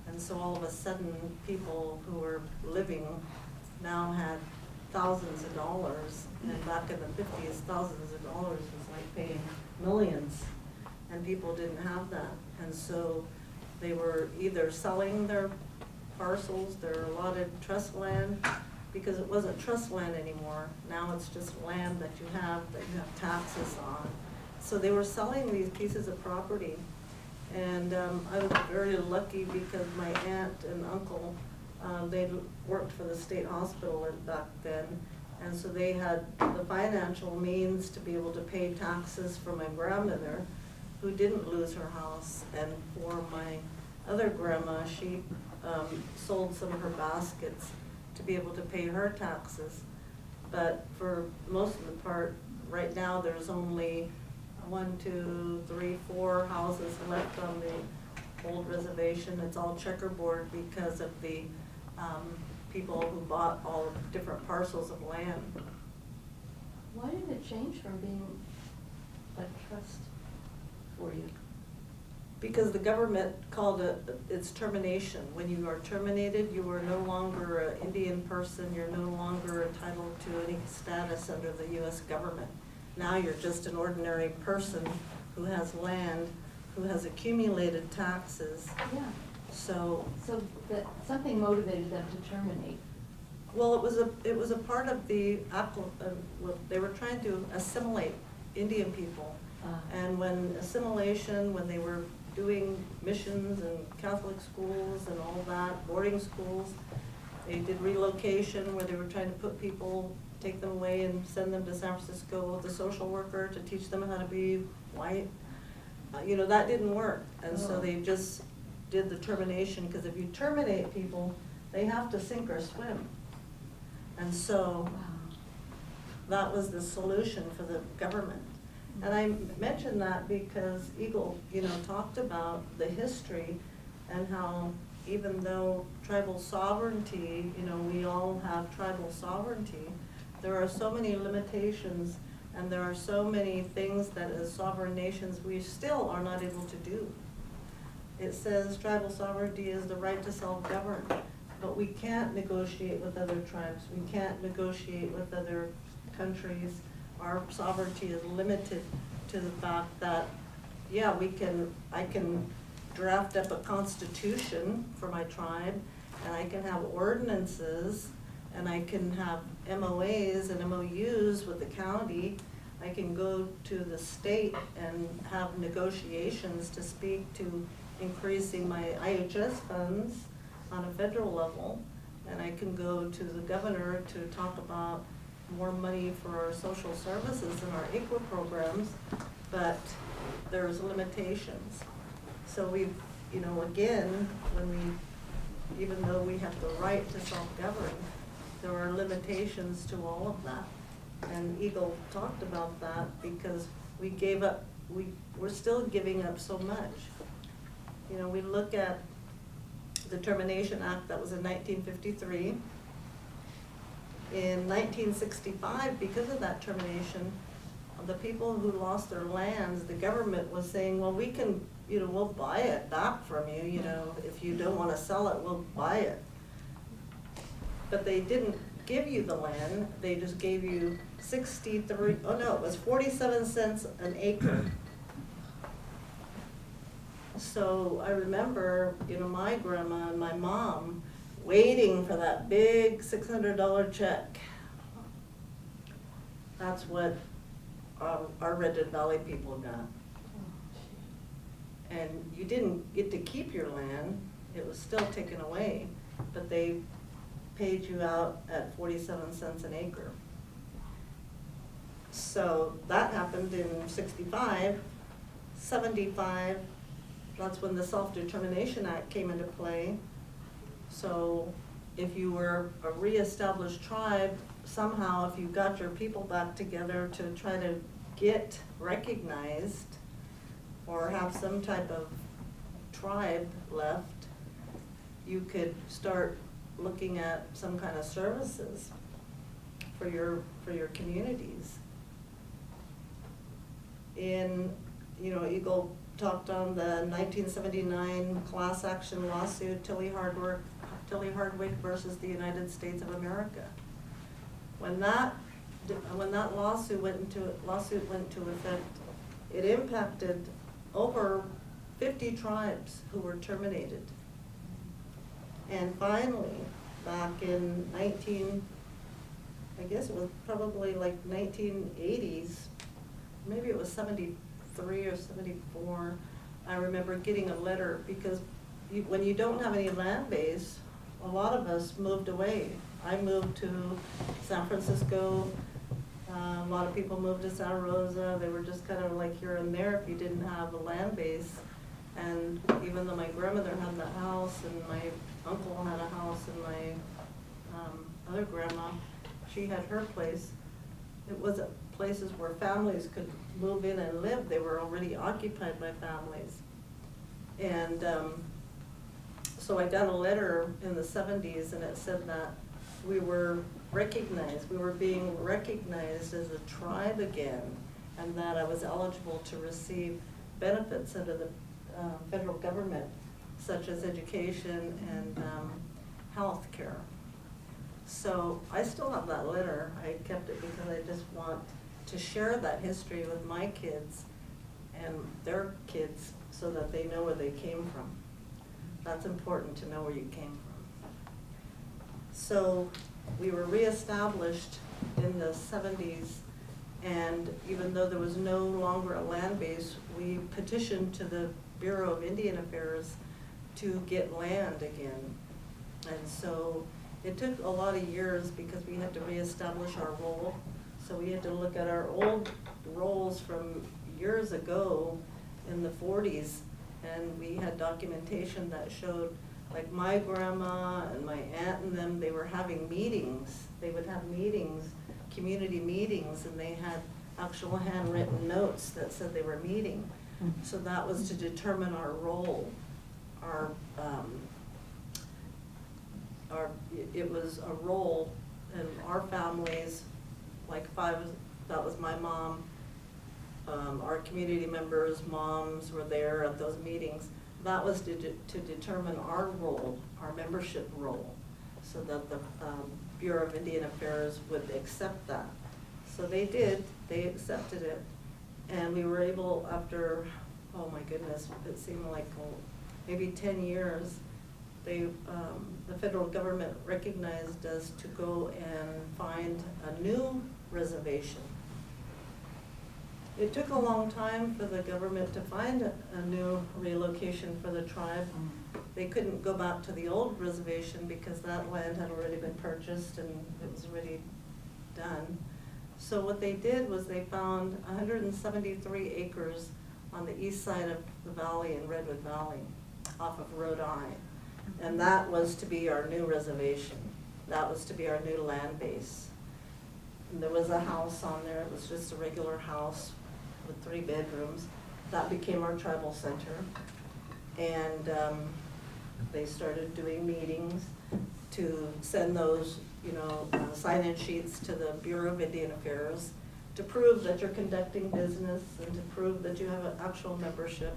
And so all of a sudden, people who were living now had thousands of dollars. And back in the 50s, thousands of dollars was like paying millions. And people didn't have that. And so they were either selling their parcels, their allotted trust land, because it wasn't trust land anymore. Now it's just land that you have taxes on. So they were selling these pieces of property. And I was very lucky because my aunt and uncle, they worked for the state hospital back then. And so they had the financial means to be able to pay taxes for my grandmother, who didn't lose her house. And for my other grandma, she sold some of her baskets to be able to pay her taxes. But for most of the part, right now, there's only 1, 2, 3, 4 houses left on the old reservation. It's all checkerboard because of the people who bought all different parcels of land. Why did it change from being a trust for you? Because the government called its termination. When you are terminated, you are no longer an Indian person, you're no longer entitled to any status under the US government. Now you're just an ordinary person who has land, who has accumulated taxes. Yeah. So that something motivated them to terminate. well, it was a part of the, they were trying to assimilate Indian people. And when assimilation, when they were doing missions and Catholic schools and all that, boarding schools, they did relocation where they were trying to put people, take them away and send them to San Francisco with a social worker to teach them how to be white. That didn't work. And so they just did the termination, because if you terminate people, they have to sink or swim. And so that was the solution for the government. And I mentioned that because Eagle, talked about the history and how even though tribal sovereignty, we all have tribal sovereignty, there are so many limitations and there are so many things that as sovereign nations we still are not able to do. It says tribal sovereignty is the right to self-govern, but we can't negotiate with other tribes. We can't negotiate with other countries. Our sovereignty is limited to the fact that, yeah, I can draft up a constitution for my tribe, and I can have ordinances, and I can have MOAs and MOUs with the county. I can go to the state and have negotiations to speak to increasing my IHS funds on a federal level, and I can go to the governor to talk about more money for our social services and our ICWA programs, but there's limitations. So we've, again, even though we have the right to self-govern, there are limitations to all of that. And Eagle talked about that because we gave up, we're still giving up so much. We look at the Termination Act that was in 1953. In 1965, because of that termination, the people who lost their lands, the government was saying, well, we can, we'll buy it back from you, if you don't want to sell it, we'll buy it. But they didn't give you the land, they just gave you it was 47 cents an acre. So I remember, my grandma and my mom waiting for that big $600 check. That's what our Redwood Valley people got. And you didn't get to keep your land, it was still taken away, but they paid you out at 47 cents an acre. So that happened in 65, 75, that's when the Self-Determination Act came into play. So if you were a reestablished tribe, somehow if you got your people back together to try to get recognized or have some type of tribe left, you could start looking at some kind of services for your communities. Eagle talked on the 1979 class action lawsuit, Tilly Hardwick versus the United States of America. When that lawsuit went into effect, it impacted over 50 tribes who were terminated. And finally, back in I guess it was probably like 1980s, maybe it was 73 or 74, I remember getting a letter, because when you don't have any land base, a lot of us moved away. I moved to San Francisco, a lot of people moved to Santa Rosa. They were just kind of like here and there if you didn't have a land base. And even though my grandmother had the house and my uncle had a house and my other grandma, she had her place, it wasn't places where families could move in and live. They were already occupied by families. And so I got a letter in the 70s, and it said that we were recognized, we were being recognized as a tribe again, and that I was eligible to receive benefits under the federal government, such as education and health care. So I still have that letter. I kept it because I just want to share that history with my kids and their kids so that they know where they came from. That's important, to know where you came from. So we were reestablished in the 70s, and even though there was no longer a land base, we petitioned to the Bureau of Indian Affairs to get land again. And so it took a lot of years because we had to reestablish our role. So we had to look at our old roles from years ago in the 40s, and we had documentation that showed, like my grandma and my aunt and them, they were having meetings. They would have meetings, community meetings, and they had actual handwritten notes that said they were meeting. So that was to determine our role. It was a role in our families, like that was my mom. Our community members' moms were there at those meetings. That was to determine our role, our membership role, so that the Bureau of Indian Affairs would accept that. So they did, they accepted it. And we were able, after, oh my goodness, it seemed like maybe 10 years, the federal government recognized us to go and find a new reservation. It took a long time for the government to find a new relocation for the tribe. They couldn't go back to the old reservation because that land had already been purchased and it was already done. So what they did was they found 173 acres on the east side of the valley in Redwood Valley, off of Road I. And that was to be our new reservation. That was to be our new land base. And there was a house on there. It was just a regular house with 3 bedrooms. That became our tribal center. And they started doing meetings to send those sign-in sheets to the Bureau of Indian Affairs to prove that you're conducting business and to prove that you have an actual membership.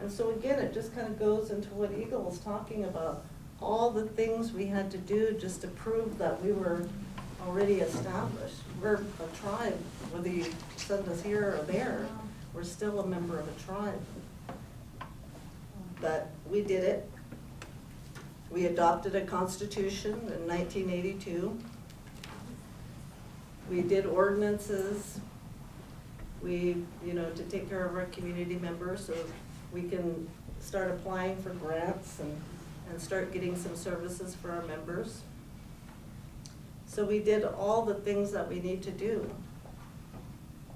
And so again, it just kind of goes into what Eagle was talking about, all the things we had to do just to prove that we were already established. We're a tribe, whether you send us here or there, we're still a member of a tribe. But we did it. We adopted a constitution in 1982. We did ordinances. We, to take care of our community members so we can start applying for grants and start getting some services for our members. So we did all the things that we need to do.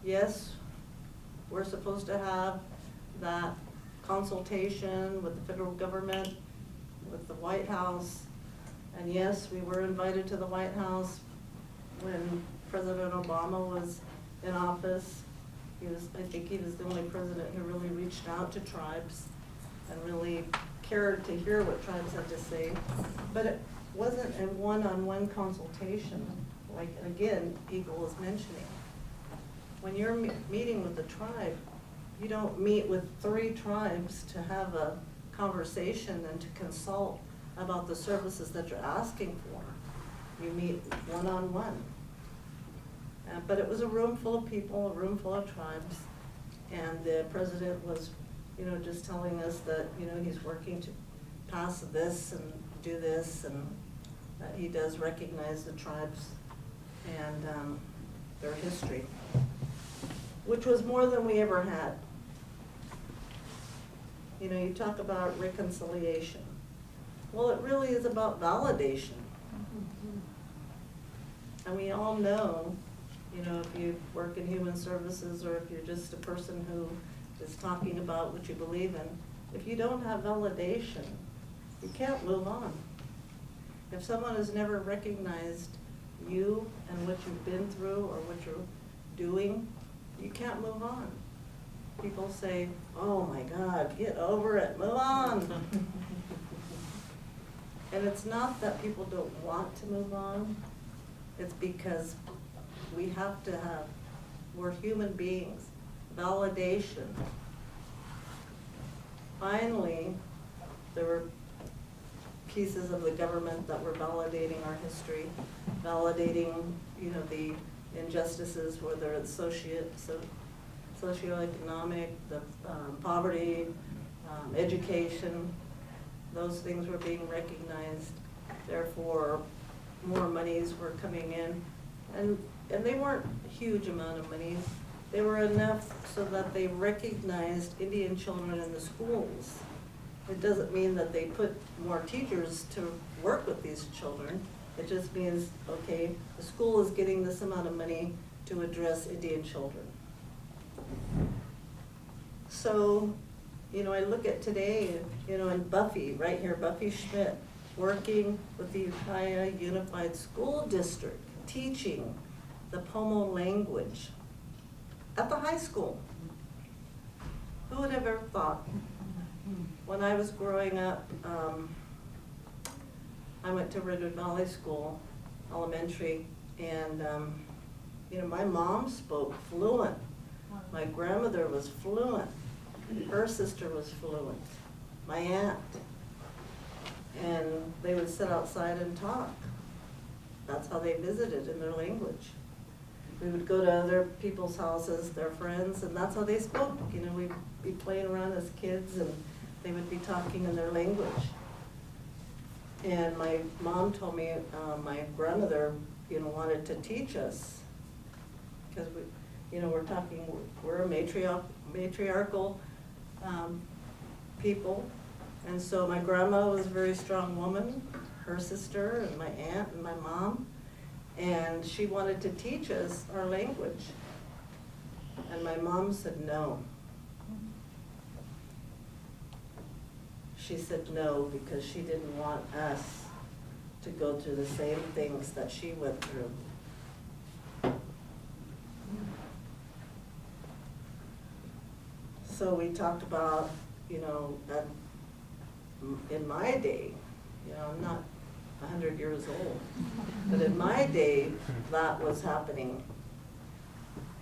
Yes, we're supposed to have that consultation with the federal government with the White House. And yes, we were invited to the White House when President Obama was in office. I think he was the only president who really reached out to tribes and really cared to hear what tribes had to say. But it wasn't a one-on-one consultation, like, again, Eagle was mentioning. When you're meeting with the tribe, you don't meet with 3 tribes to have a conversation and to consult about the services that you're asking for. You meet one-on-one. But it was a room full of people, a room full of tribes, and the president was, just telling us that, he's working to pass this and do this, and that he does recognize the tribes and their history, which was more than we ever had. You talk about reconciliation. Well, it really is about validation. And we all know, if you work in human services or if you're just a person who is talking about what you believe in, if you don't have validation, you can't move on. If someone has never recognized you and what you've been through or what you're doing, you can't move on. People say, oh my God, get over it, move on. And it's not that people don't want to move on, it's because we have to have, we're human beings, validation. Finally, there were pieces of the government that were validating our history, validating, the injustices, whether it's socioeconomic, the poverty, education, those things were being recognized. Therefore, more monies were coming in. And they weren't a huge amount of monies. They were enough so that they recognized Indian children in the schools. It doesn't mean that they put more teachers to work with these children. It just means, okay, the school is getting this amount of money to address Indian children. So, I look at today, and Buffy, right here, Buffy Schmidt, working with the Ukiah Unified School District, teaching the Pomo language at the high school. Who would have ever thought? When I was growing up, I went to Redwood Valley School, elementary, and my mom spoke fluent. My grandmother was fluent. Her sister was fluent. My aunt. And they would sit outside and talk. That's how they visited, in their language. We would go to other people's houses, their friends, and that's how they spoke. We'd be playing around as kids, and they would be talking in their language. And my mom told me my grandmother, wanted to teach us, because we're a matriarchal people, and so my grandma was a very strong woman, her sister and my aunt and my mom, and she wanted to teach us our language. And my mom said no. She said no because she didn't want us to go through the same things that she went through. So we talked about, that in my day, I'm not 100 years old, but in my day, that was happening.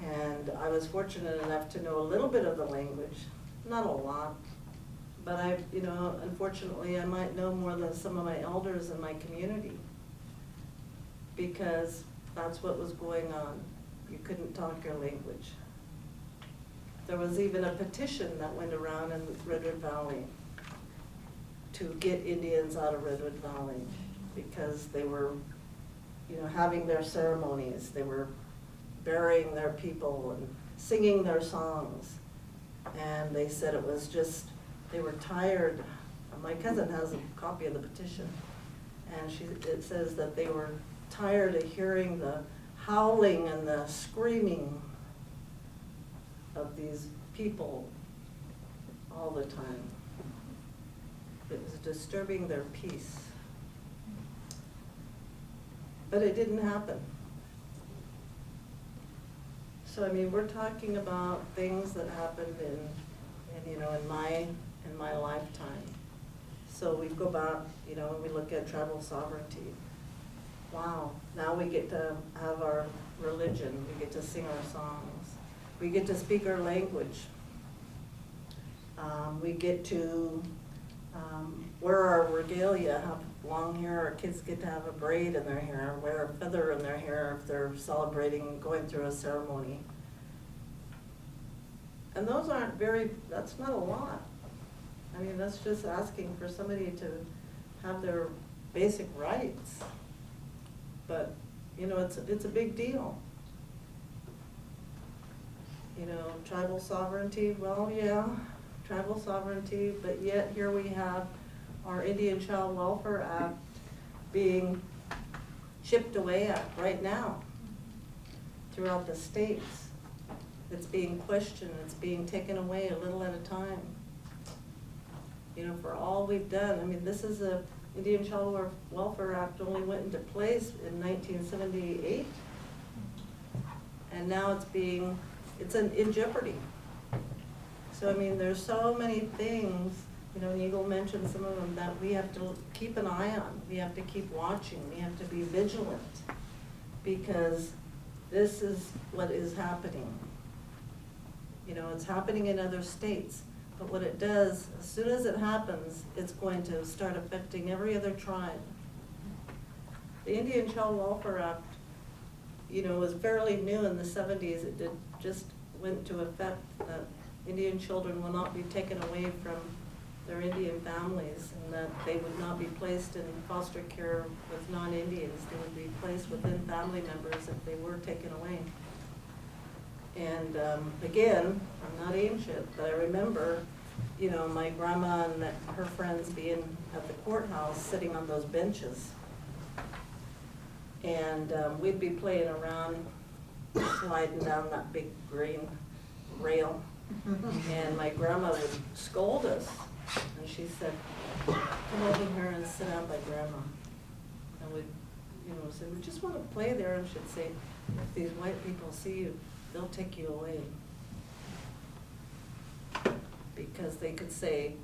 And I was fortunate enough to know a little bit of the language, not a lot, but unfortunately, I might know more than some of my elders in my community, because that's what was going on. You couldn't talk your language. There was even a petition that went around in Redwood Valley to get Indians out of Redwood Valley, because they were, having their ceremonies. They were burying their people and singing their songs. And they said it was just, they were tired. My cousin has a copy of the petition. And it says that they were tired of hearing the howling and the screaming of these people all the time. it was disturbing their peace. But it didn't happen. So, I mean, we're talking about things that happened in my lifetime. So we go back, we look at tribal sovereignty. Wow, now we get to have our religion, we get to sing our songs, we get to speak our language. We get to wear our regalia, have long hair, our kids get to have a braid in their hair, wear a feather in their hair if they're celebrating, going through a ceremony. And those aren't that's not a lot. I mean, that's just asking for somebody to have their basic rights. But, it's a big deal. Tribal sovereignty, well, yeah, tribal sovereignty, but yet here we have our Indian Child Welfare Act being chipped away at right now throughout the states. It's being questioned, it's being taken away a little at a time. For all we've done, I mean, this is Indian Child Welfare Act only went into place in 1978. And now it's in jeopardy. So, I mean, there's so many things, Eagle mentioned some of them, that we have to keep an eye on. We have to keep watching. We have to be vigilant, because this is what is happening. It's happening in other states. But what it does, as soon as it happens, it's going to start affecting every other tribe. The Indian Child Welfare Act, was fairly new in the 70s. It just went into effect that Indian children will not be taken away from their Indian families, and that they would not be placed in foster care with non-Indians. They would be placed within family members if they were taken away. And again, I'm not ancient, but I remember, my grandma and her friends being at the courthouse, sitting on those benches. And we'd be playing around, sliding down that big green rail. And my grandma would scold us. And she said, come over here and sit down by Grandma. And we'd, say, we just want to play there. And she'd say, if these white people see you, they'll take you away. Because they could say,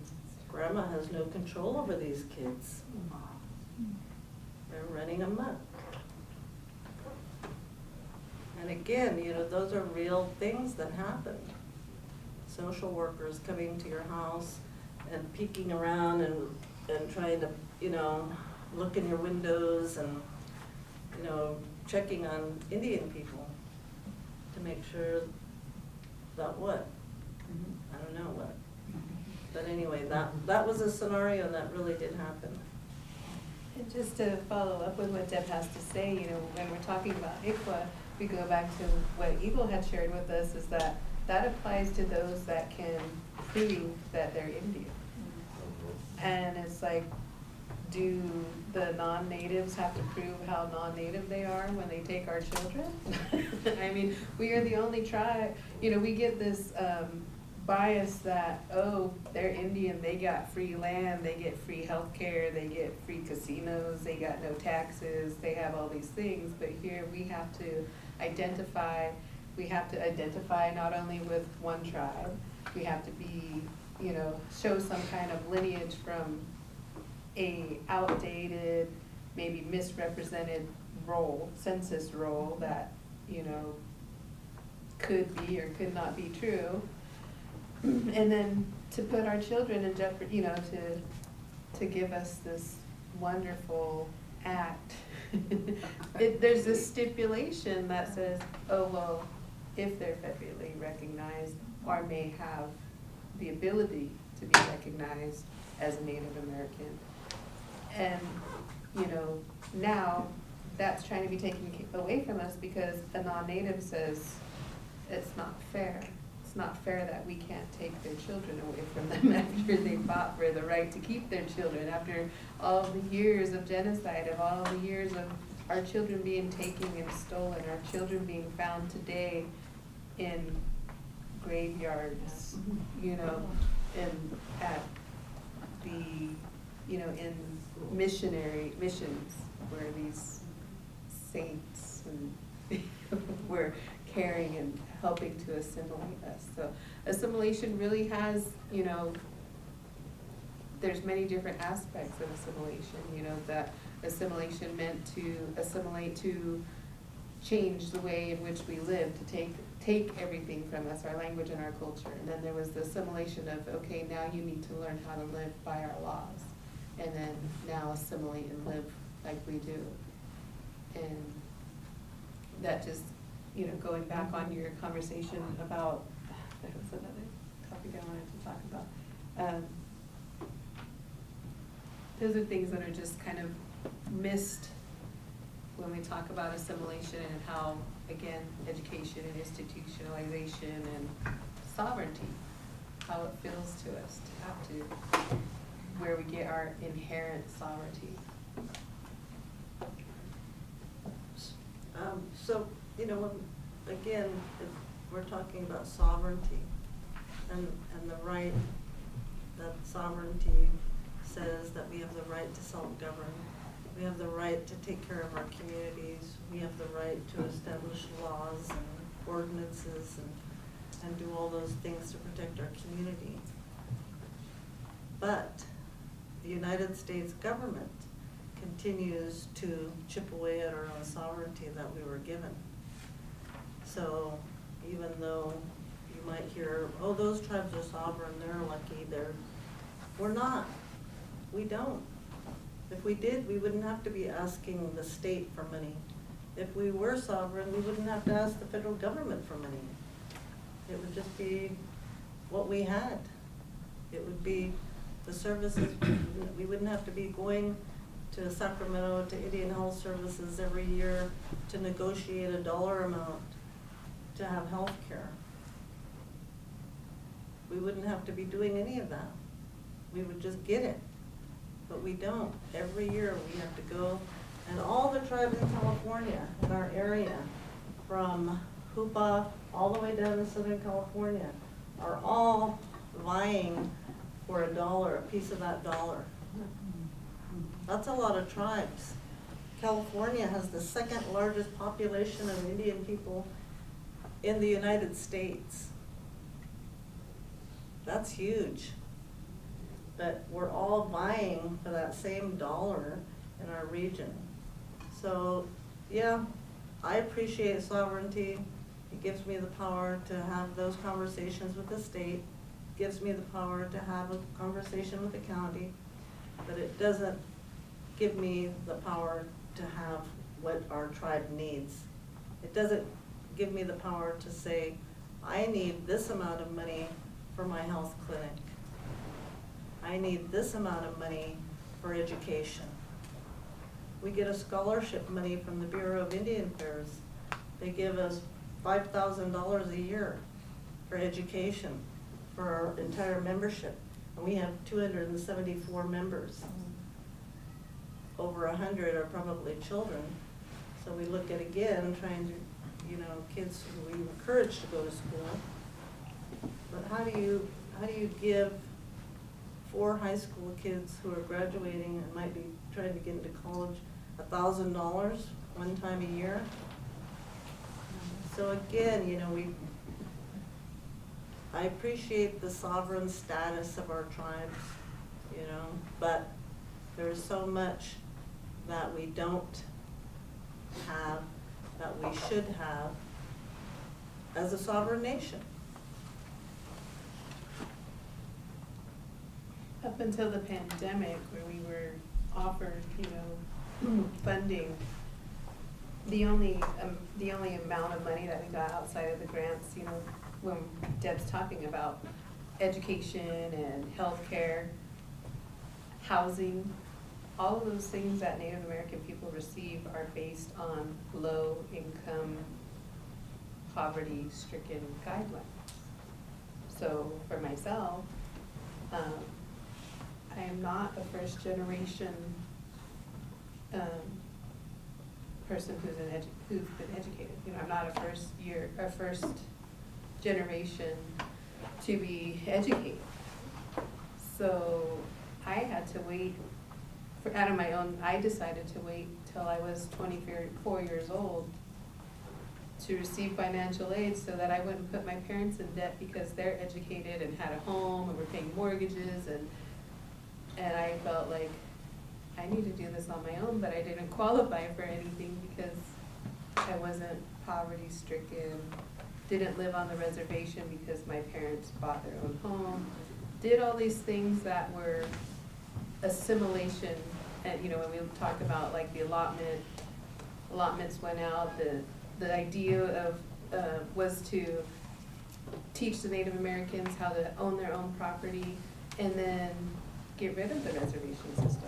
Grandma has no control over these kids. They're running amok. And again, those are real things that happen. Social workers coming to your house and peeking around and trying to, look in your windows and, checking on Indian people to make sure that what? I don't know what. But anyway, that was a scenario that really did happen. And just to follow up with what Deb has to say, when we're talking about ICWA, we go back to what Eagle had shared with us, is that applies to those that can prove that they're Indian. And it's like, do the non-natives have to prove how non-native they are when they take our children? I mean, we are the only tribe, we get this bias that, oh, they're Indian, they got free land, they get free health care, they get free casinos, they got no taxes, they have all these things. But here we have to identify not only with one tribe, we have to be, show some kind of lineage from a outdated, maybe misrepresented census roll that, could be or could not be true. And then to put our children in jeopardy, to give us this wonderful act. There's this stipulation that says, oh, well, if they're federally recognized or may have the ability to be recognized as a Native American. And, now that's trying to be taken away from us because a non-native says it's not fair. It's not fair that we can't take their children away from them after they fought for the right to keep their children, after all the years of genocide, of all the years of our children being taken and stolen, our children being found today in graveyards, and at the you know, in missions where these saints and were caring and helping to assimilate us. So assimilation really has, you know, there's many different aspects of assimilation, you know, that assimilation meant to assimilate, to change the way in which we live, to take everything from us, our language and our culture. And then there was the assimilation of, okay, now you need to learn how to live by our laws. And then now assimilate and live like we do. And that just, you know, going back on your conversation about, there was another topic I wanted to talk about. Those are things that are just kind of missed when we talk about assimilation and how, again, education and institutionalization and sovereignty, how it feels to us to have to, where we get our inherent sovereignty. So, you know, when, again, if we're talking about sovereignty and the right, that sovereignty says that we have the right to self-govern, we have the right to take care of our communities, we have the right to establish laws and ordinances and do all those things to protect our community. But the United States government continues to chip away at our own sovereignty that we were given. So even though you might hear, oh, those tribes are sovereign, they're lucky, we're not. We don't. If we did, we wouldn't have to be asking the state for money. If we were sovereign, we wouldn't have to ask the federal government for money. It would just be what we had. It would be the services. We wouldn't have to be going to Sacramento, to Indian Health Services every year to negotiate a dollar amount to have health care. We wouldn't have to be doing any of that. We would just get it. But we don't. Every year we have to go, and all the tribes in California, in our area, from Hoopa all the way down to Southern California, are all vying for a piece of that dollar. That's a lot of tribes. California has the second largest population of Indian people in the United States. That's huge. But we're all vying for that same dollar in our region. So, yeah, I appreciate sovereignty. It gives me the power to have those conversations with the state. It gives me the power to have a conversation with the county. But it doesn't give me the power to have what our tribe needs. It doesn't give me the power to say, I need this amount of money for my health clinic. I need this amount of money for education. We get a scholarship money from the Bureau of Indian Affairs. They give us $5,000 a year for education for our entire membership. And we have 274 members. Over 100 are probably children. So we look at, again, trying to, you know, kids who we encourage to go to school. But how do you give 4 high school kids who are graduating and might be trying to get into college $1,000 one time a year? So again, you know, I appreciate the sovereign status of our tribes, you know, but there's so much that we don't have that we should have as a sovereign nation. Up until the pandemic, where we were offered, you know, funding, the only amount of money that we got outside of the grants, you know, when Deb's talking about education and healthcare, housing, all of those things that Native American people receive are based on low-income, poverty-stricken guidelines. So for myself, I am not a first-generation person who's been educated. You know, I'm not a first generation to be educated. So I had to wait out of my own, I decided to wait till I was 24 years old to receive financial aid so that I wouldn't put my parents in debt because they're educated and had a home and were paying mortgages, and I felt like I need to do this on my own, but I didn't qualify for anything because I wasn't poverty stricken, didn't live on the reservation because my parents bought their own home, did all these things that were assimilation. And you know, when we talk about like the allotments went out, the idea of was to teach the Native Americans how to own their own property and then get rid of the reservation systems,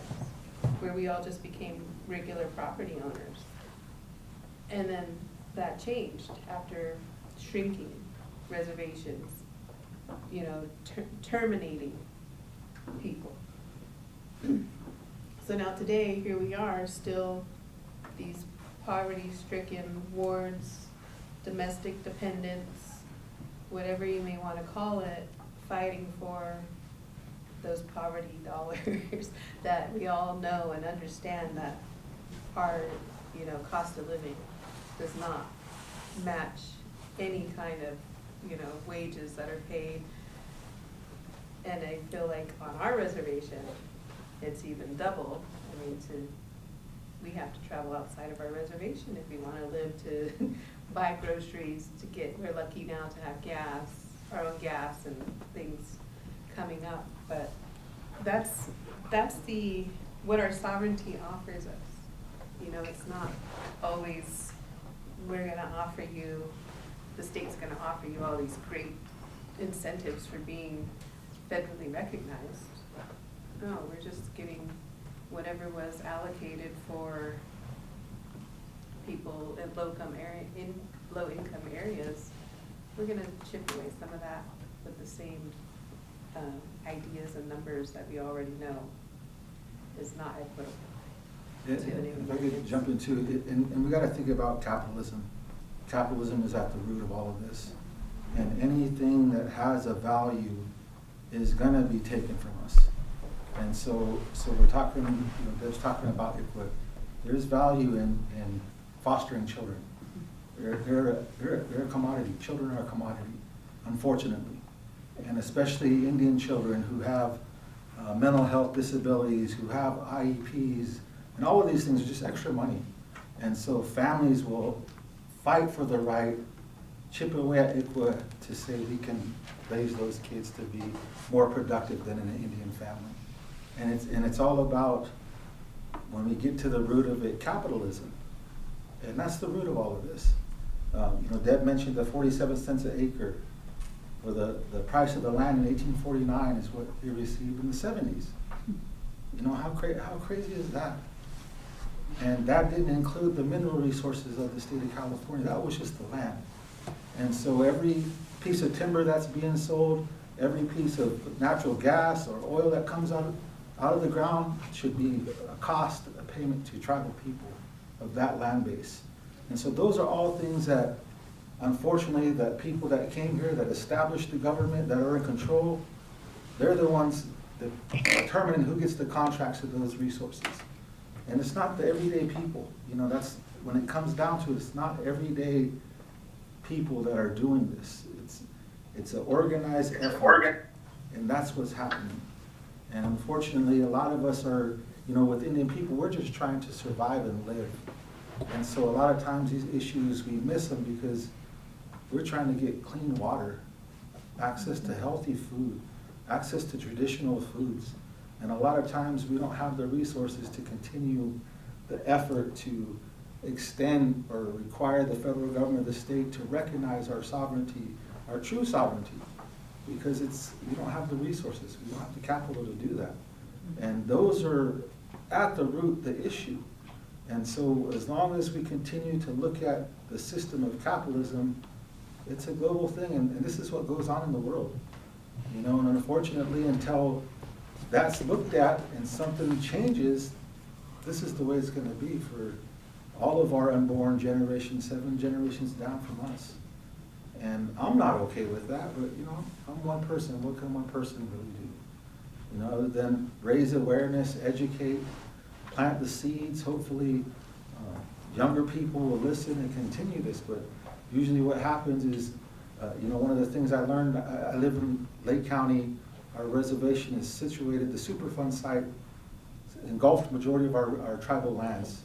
where we all just became regular property owners. And then that changed after shrinking reservations, you know, terminating people. So now today, here we are, still these poverty-stricken wards, domestic dependents, whatever you may want to call it, fighting for those poverty dollars that we all know and understand that our, you know, cost of living does not match any kind of, you know, wages that are paid. And I feel like on our reservation, it's even double. I mean, we have to travel outside of our reservation if we want to live to buy groceries, we're lucky now to have gas, our own gas and things coming up. But that's what our sovereignty offers us. You know, it's not always we're gonna offer you, the state's gonna offer you all these great incentives for being federally recognized. No, we're just getting whatever was allocated for people in low income areas. We're gonna chip away some of that with the same ideas and numbers that we already know is not equitable. If I could jump into it, and we got to think about capitalism. Capitalism is at the root of all of this, and anything that has a value is going to be taken from us. And so we're talking, you know, there's talking about equity. There's value in fostering children. They're a commodity. Children are a commodity, unfortunately, and especially Indian children who have mental health disabilities, who have IEPs, and all of these things are just extra money. And so families will fight for the right, chip away at ICWA to say we can raise those kids to be more productive than in an Indian family. And it's all about, when we get to the root of it, capitalism. And that's the root of all of this. You know, Deb mentioned the 47 cents an acre, or the price of the land in 1849 is what they received in the 70s. You know, how crazy is that? And that didn't include the mineral resources of the state of California. That was just the land. And so every piece of timber that's being sold, every piece of natural gas or oil that comes out of the ground should be a cost, a payment to tribal people of that land base. And so those are all things that, unfortunately, that people that came here, that established the government, that are in control, they're the ones that determine who gets the contracts of those resources. And it's not the everyday people. You know, that's, when it comes down to it, it's not everyday people that are doing this. It's an organized effort, and that's what's happening. And unfortunately, a lot of us are, you know, with Indian people, we're just trying to survive and live. And so a lot of times these issues, we miss them because we're trying to get clean water, access to healthy food, access to traditional foods. And a lot of times we don't have the resources to continue the effort to extend or require the federal government, the state, to recognize our sovereignty, our true sovereignty, because we don't have the resources, we don't have the capital to do that. And those are at the root the issue. And so as long as we continue to look at the system of capitalism, it's a global thing, and this is what goes on in the world. You know, and unfortunately, until that's looked at and something changes, this is the way it's going to be for all of our unborn generations, 7 generations down from us. And I'm not okay with that, but you know, I'm one person. What can one person really do? You know, other than raise awareness, educate, plant the seeds. Hopefully, younger people will listen and continue this. But usually what happens is, one of the things I learned, I live in Lake County. Our reservation is situated, the Superfund site engulfed majority of our tribal lands.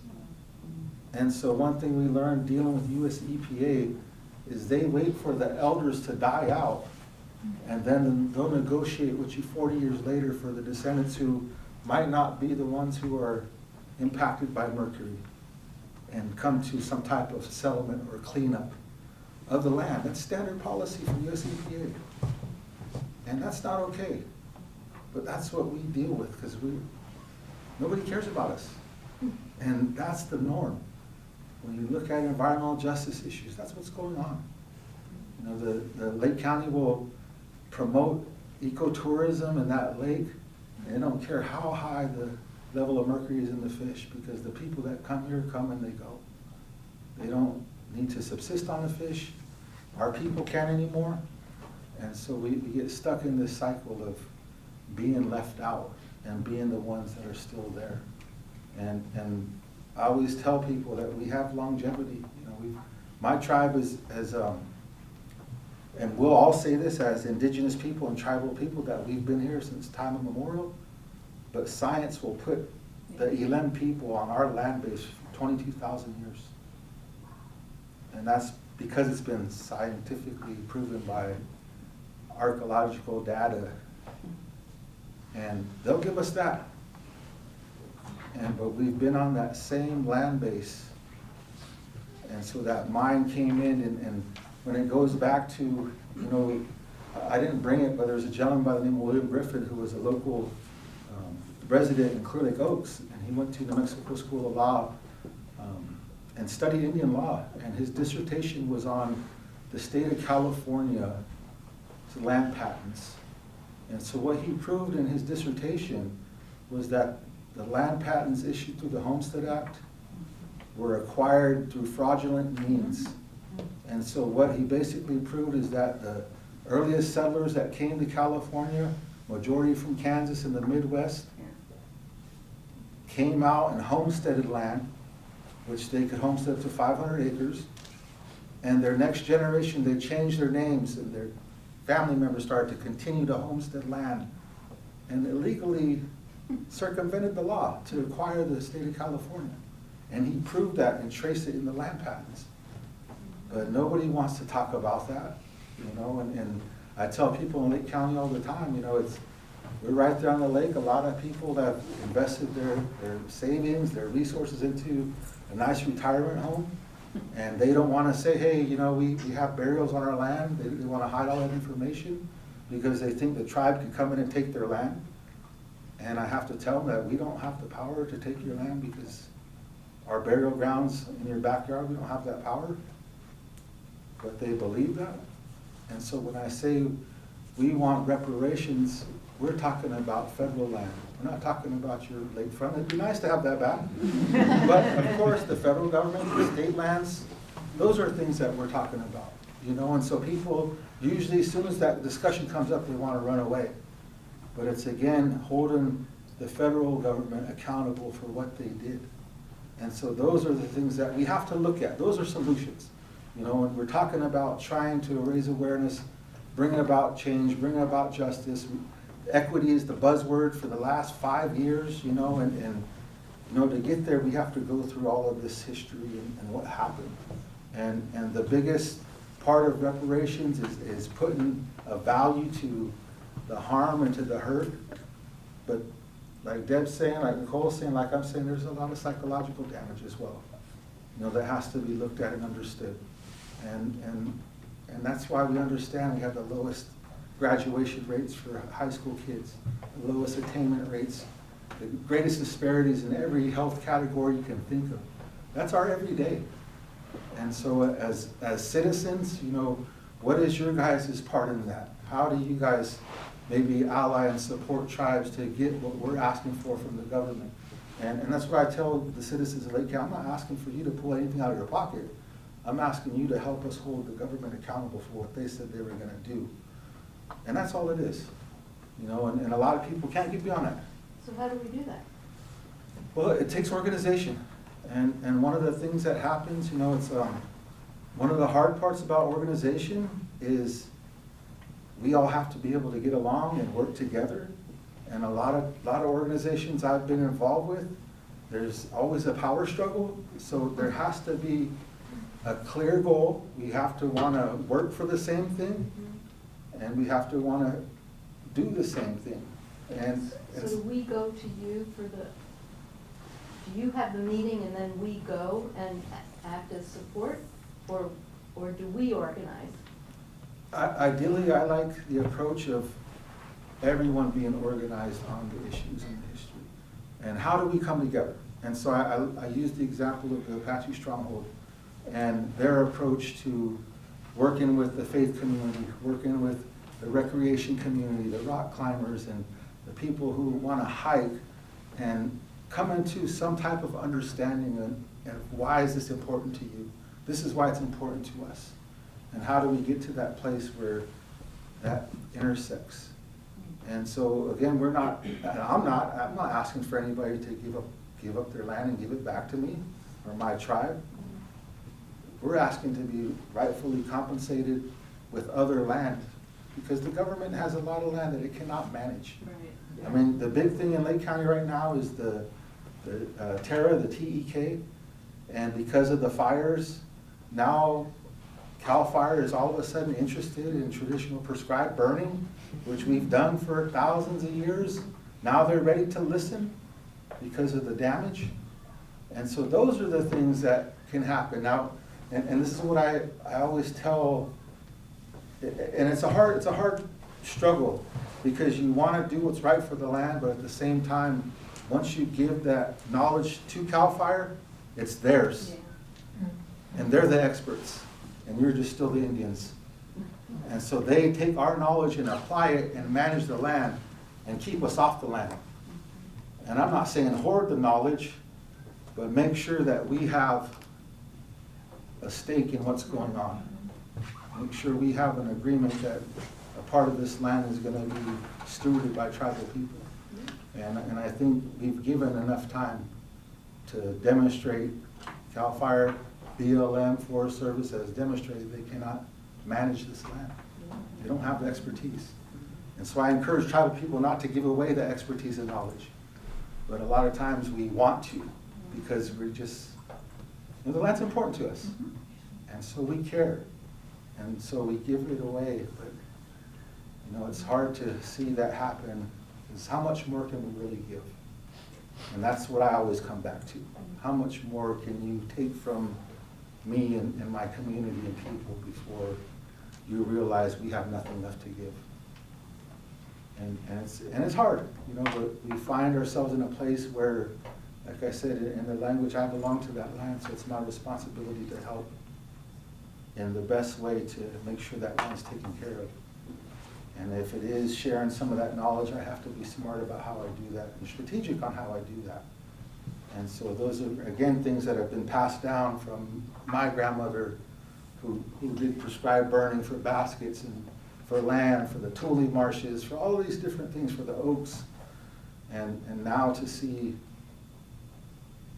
And so one thing we learned dealing with US EPA is they wait for the elders to die out, and then they'll negotiate with you 40 years later for the descendants who might not be the ones who are impacted by mercury, and come to some type of settlement or cleanup of the land. That's standard policy for US EPA. And that's not okay. But that's what we deal with, because nobody cares about us. And that's the norm. When you look at environmental justice issues, that's what's going on. The Lake County will promote ecotourism in that lake. And they don't care how high the level of mercury is in the fish, because the people that come here come and they go. They don't need to subsist on the fish. Our people can't anymore. And so we get stuck in this cycle of being left out and being the ones that are still there. And I always tell people that we have longevity. My tribe is and we'll all say this as indigenous people and tribal people, that we've been here since time immemorial, but science will put the Elam people on our land base for 22,000 years. And that's because it's been scientifically proven by archaeological data, and they'll give us that. But we've been on that same land base, and so that mine came in, and when it goes back to, I didn't bring it, but there's a gentleman by the name of William Griffin who was a local resident in Clear Lake Oaks, and he went to New Mexico School of Law and studied Indian law, and his dissertation was on the state of California land patents. And so what he proved in his dissertation was that the land patents issued through the Homestead Act were acquired through fraudulent means. And so what he basically proved is that the earliest settlers that came to California, majority from Kansas and the Midwest, came out and homesteaded land, which they could homestead to 500 acres. And their next generation, they changed their names, and their family members started to continue to homestead land and illegally circumvented the law to acquire the state of California. And he proved that and traced it in the land patents. But nobody wants to talk about that, and I tell people in Lake County all the time, we're right there on the lake. A lot of people have invested their savings, their resources into a nice retirement home, and they don't want to say, hey, we have burials on our land. They want to hide all that information because they think the tribe could come in and take their land. And I have to tell them that we don't have the power to take your land, because our burial grounds in your backyard, we don't have that power. But they believe that. And so when I say we want reparations, we're talking about federal land. We're not talking about your lakefront. It'd be nice to have that back. But of course, the federal government, the state lands, those are things that we're talking about. And so people, usually as soon as that discussion comes up, they want to run away. But it's again, holding the federal government accountable for what they did. And so those are the things that we have to look at. Those are solutions. When we're talking about trying to raise awareness, bringing about change, bringing about justice, equity is the buzzword for the last 5 years, and to get there, we have to go through all of this history and what happened. And the biggest part of reparations is putting a value to the harm and to the hurt. But like Deb's saying, like Nicole's saying, like I'm saying, there's a lot of psychological damage as well, that has to be looked at and understood. And that's why we understand we have the lowest graduation rates for high school kids, the lowest attainment rates, the greatest disparities in every health category you can think of. That's our everyday. And so as citizens, what is your guys' part in that? How do you guys maybe ally and support tribes to get what we're asking for from the government? And that's what I tell the citizens of Lake County. I'm not asking for you to pull anything out of your pocket. I'm asking you to help us hold the government accountable for what they said they were going to do. And that's all it is. And a lot of people can't get beyond that. So how do we do that? Well, it takes organization, and one of the things that happens, you know, it's, one of the hard parts about organization is we all have to be able to get along and work together. And a lot of organizations I've been involved with, there's always a power struggle, so there has to be a clear goal. We have to wanna work for the same thing, and we have to wanna do the same thing. And So do we go to you for the, do you have the meeting and then we go and act as support? Or do we organize? ideally, I like the approach of everyone being organized on the issues in the history. And how do we come together? And so I used the example of the Apache Stronghold and their approach to working with the faith community, working with the recreation community, the rock climbers, and the people who want to hike, and come into some type of understanding of why is this important to you? This is why it's important to us. And how do we get to that place where that intersects? And so again, I'm not asking for anybody to give up their land and give it back to me or my tribe. We're asking to be rightfully compensated with other land, because the government has a lot of land that it cannot manage. Right. I mean, the big thing in Lake County right now is the Terra, the TEK, and because of the fires, now CAL FIRE is all of a sudden interested in traditional prescribed burning, which we've done for thousands of years. Now they're ready to listen because of the damage. And so those are the things that can happen. Now, and this is what I always tell, and it's a hard struggle, because you want to do what's right for the land, but at the same time, once you give that knowledge to CAL FIRE, it's theirs. And they're the experts, and you're just still the Indians. And so they take our knowledge and apply it and manage the land and keep us off the land. And I'm not saying hoard the knowledge, but make sure that we have a stake in what's going on. Make sure we have an agreement that a part of this land is going to be stewarded by tribal people. And I think we've given enough time to demonstrate. CAL FIRE, BLM, Forest Service has demonstrated they cannot manage this land. They don't have the expertise. And so I encourage tribal people not to give away the expertise and knowledge. But a lot of times we want to, because we're just, you know, the land's important to us. And so we care. And so we give it away. But, you know, it's hard to see that happen, because how much more can we really give? And that's what I always come back to. How much more can you take from me and my community and people before you realize we have nothing left to give? And it's hard, you know, but we find ourselves in a place where, like I said, in the language, I belong to that land, so it's my responsibility to help in the best way to make sure that land's taken care of. And if it is sharing some of that knowledge, I have to be smart about how I do that and strategic on how I do that. And so those are, again, things that have been passed down from my grandmother, who did prescribed burning for baskets and for land, for the Tule marshes, for all these different things, for the oaks. And now to see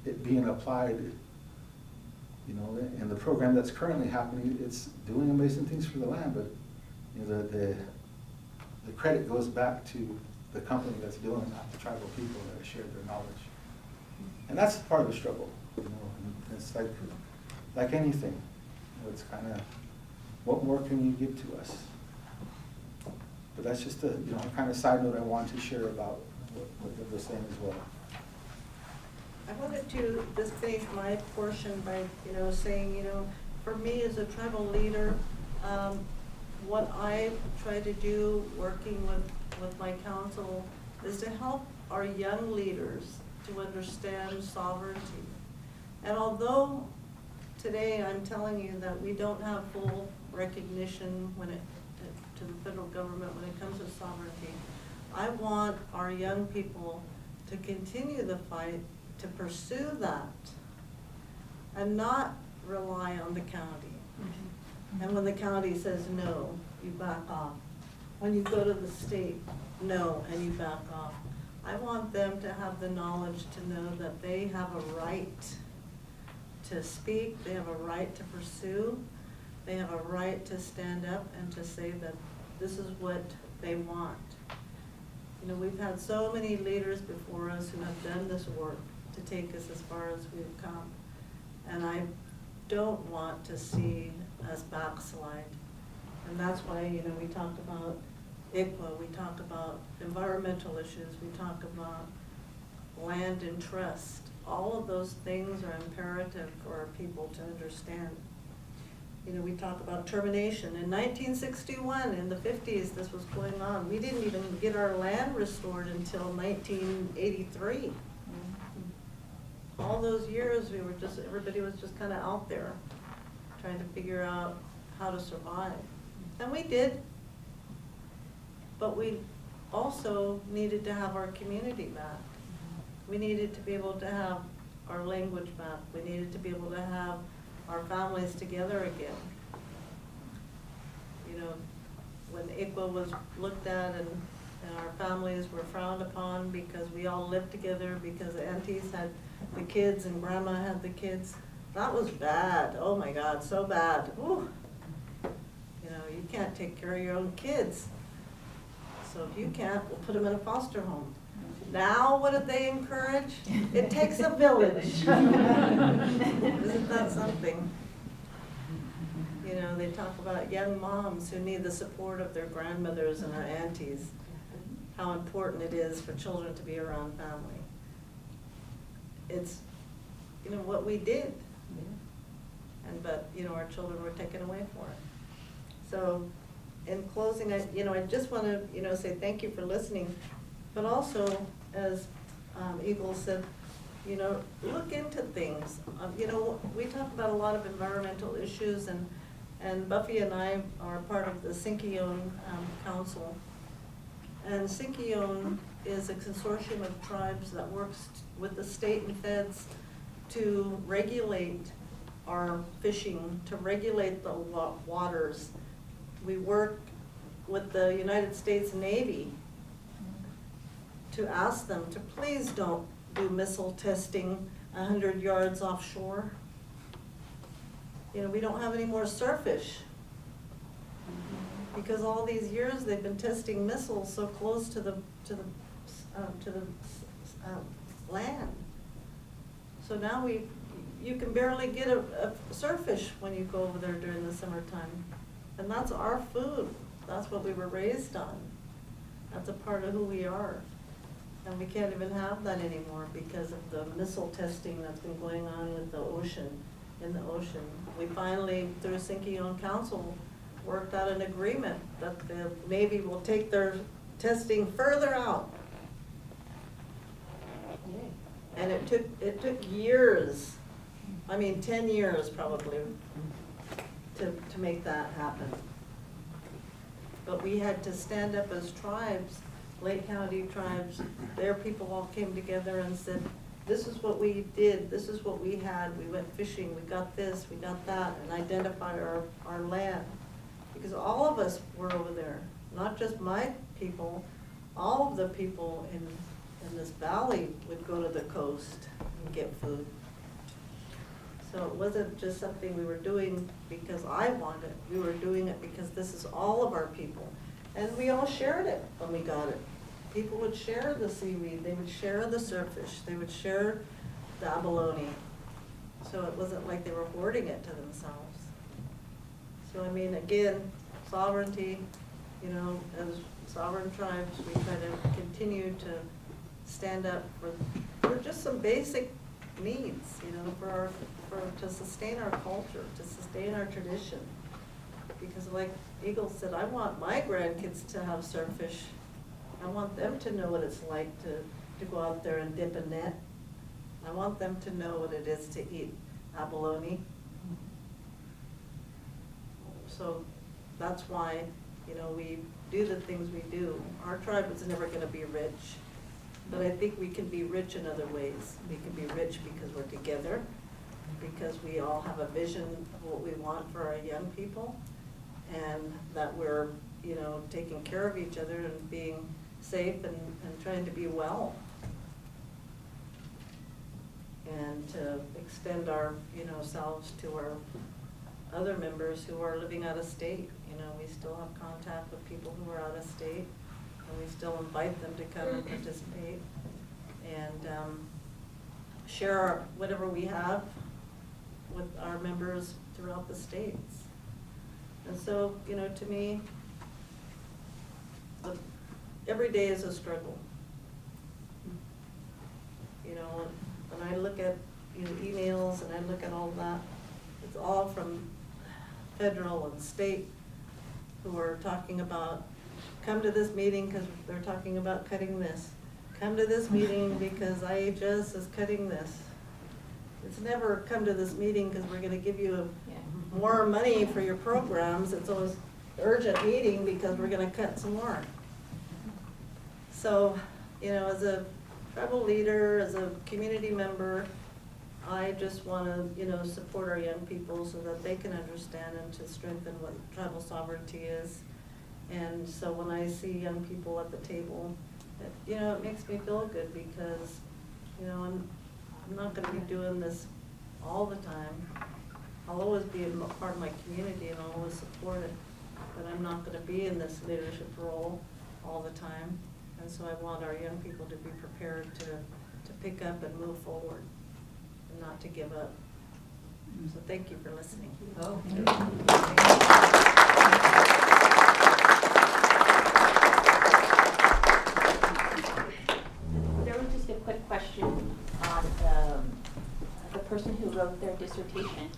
it being applied, you know, in the program that's currently happening, it's doing amazing things for the land, but you know, the credit goes back to the company that's doing it, not the tribal people that have shared their knowledge. And that's part of the struggle, you know. And it's like anything. You know, it's kind of, what more can you give to us? But that's just a, you know, a kind of side note I wanted to share about what they were saying as well. I wanted to just finish my portion by, you know, saying, you know, for me as a tribal leader, what I try to do working with my council is to help our young leaders to understand sovereignty. And although today I'm telling you that we don't have full recognition to the federal government when it comes to sovereignty, I want our young people to continue the fight, to pursue that, and not rely on the county. And when the county says no, you back off. When you go to the state, no, and you back off. I want them to have the knowledge to know that they have a right to speak, they have a right to pursue, they have a right to stand up and to say that this is what they want. You know, we've had so many leaders before us who have done this work to take us as far as we've come. And I don't want to see us backslide. And that's why, you know, we talked about ICWA, we talk about environmental issues, we talk about land and trust. All of those things are imperative for our people to understand. You know, we talk about termination. In 1961, in the 50s, this was going on. We didn't even get our land restored until 1983. All those years, everybody was just kind of out there trying to figure out how to survive. And we did. But we also needed to have our community back. We needed to be able to have our language back. We needed to be able to have our families together again. You know, when ICWA was looked at and our families were frowned upon because we all lived together, because aunties had the kids and grandma had the kids, that was bad. Oh my God, so bad. Ooh. You know, you can't take care of your own kids. So if you can't, we'll put them in a foster home. Now, what do they encourage? It takes a village. Isn't that something? You know, they talk about young moms who need the support of their grandmothers and their aunties, how important it is for children to be around family. It's, you know, what we did. But, you know, our children were taken away for it. So, in closing, I just want to, you know, say thank you for listening, but also, as Eagle said, you know, look into things. You know, we talk about a lot of environmental issues, and Buffy and I are part of the Symposium Council. And Symposium is a consortium of tribes that works with the state and feds to regulate our fishing, to regulate the waters. We work with the United States Navy to ask them to please don't do missile testing 100 yards offshore. You know, we don't have any more surfish because all these years they've been testing missiles so close to the land. So now you can barely get a surfish when you go over there during the summertime. And that's our food. That's what we were raised on. That's a part of who we are. And we can't even have that anymore because of the missile testing that's been going on with the ocean, in the ocean. We finally, through Symposium Council, worked out an agreement that the Navy will take their testing further out. And it took years, I mean 10 years probably, to make that happen. But we had to stand up as tribes, Lake County tribes, their people all came together and said, this is what we did, this is what we had, we went fishing, we got this, we got that, and identify our land. Because all of us were over there, not just my people, all of the people in this valley would go to the coast and get food. So it wasn't just something we were doing because I wanted, we were doing it because this is all of our people. And we all shared it when we got it. People would share the seaweed, they would share the surfish, they would share the abalone. So it wasn't like they were hoarding it to themselves. So I mean, again, sovereignty, you know, as sovereign tribes, we try to continue to stand up for just some basic needs, you know, to sustain our culture, to sustain our tradition. Because like Eagle said, I want my grandkids to have surfish. I want them to know what it's like to go out there and dip a net. I want them to know what it is to eat abalone. So that's why, you know, we do the things we do. Our tribe is never going to be rich, but I think we can be rich in other ways. We can be rich because we're together, because we all have a vision of what we want for our young people, and that we're, you know, taking care of each other and being safe and trying to be well. And to extend our, selves to our other members who are living out of state. We still have contact with people who are out of state, and we still invite them to come and participate and share whatever we have with our members throughout the states. And so, to me, every day is a struggle. When I look at emails and I look at all that, it's all from federal and state who are talking about, come to this meeting because they're talking about cutting this. Come to this meeting because IHS is cutting this. It's never come to this meeting because we're gonna give you more money for your programs. It's always urgent meeting because we're gonna cut some more. So, as a tribal leader, as a community member, I just wanna, support our young people so that they can understand and to strengthen what tribal sovereignty is. And so when I see young people at the table, it makes me feel good because, I'm not gonna be doing this all the time. I'll always be a part of my community and I'll always support it, but I'm not gonna be in this leadership role all the time. And so I want our young people to be prepared to pick up and move forward and not to give up. So thank you for listening. Oh. There was just a quick question on the person who wrote their dissertation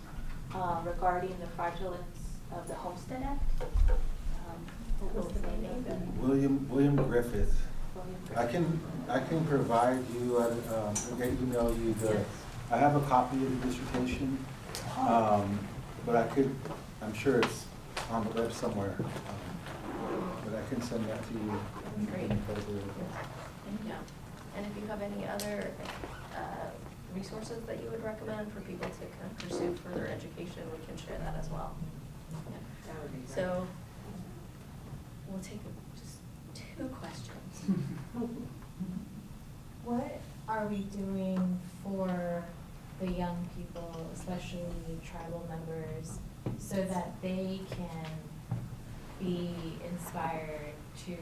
regarding the fraudulence of the Homestead Act. What was the name? William Griffith. William I can provide you, I can email you Yes. I have a copy of the dissertation, but I'm sure it's on the web somewhere, but I can send that to you. Great. Incredibly. Thank you. And if you have any other resources that you would recommend for people to kind of pursue further education, we can share that as well. Yeah. That would be great. So we'll take just 2 questions. What are we doing for the young people, especially tribal members, so that they can be inspired to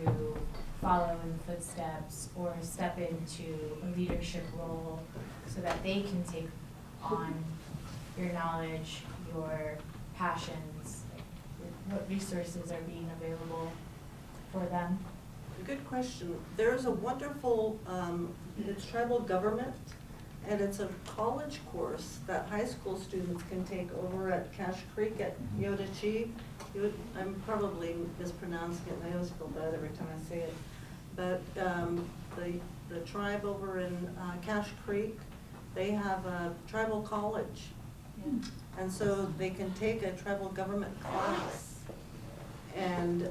follow in the footsteps or step into a leadership role so that they can take on your knowledge, your passions? What resources are being available for them? Good question. There's a wonderful, it's tribal government, and it's a college course that high school students can take over at Cache Creek at Yodachi. I'm probably mispronouncing it, and I always feel bad every time I say it. But the tribe over in Cache Creek, they have a tribal college. Yeah. And so they can take a tribal government class. And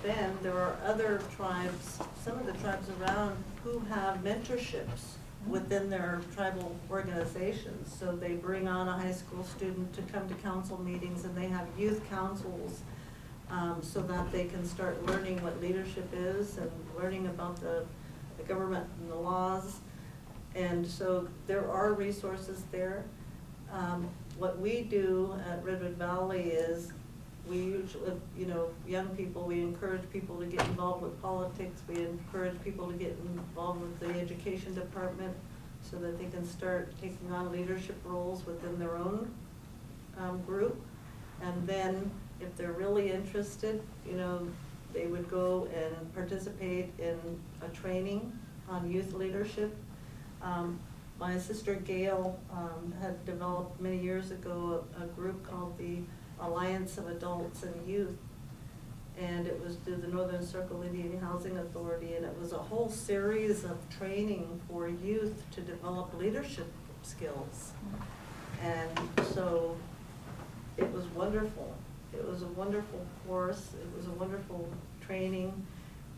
then there are other tribes, some of the tribes around, who have mentorships within their tribal organizations. So they bring on a high school student to come to council meetings, and they have youth councils so that they can start learning what leadership is and learning about the government and the laws. And so there are resources there. What we do at Redwood Valley is we usually, young people, we encourage people to get involved with politics. We encourage people to get involved with the education department so that they can start taking on leadership roles within their own group. And then if they're really interested, they would go and participate in a training on youth leadership. My sister Gail had developed many years ago a group called the Alliance of Adults and Youth, and it was through the Northern Circle Indian Housing Authority, and it was a whole series of training for youth to develop leadership skills. And so it was wonderful. It was a wonderful course. It was a wonderful training.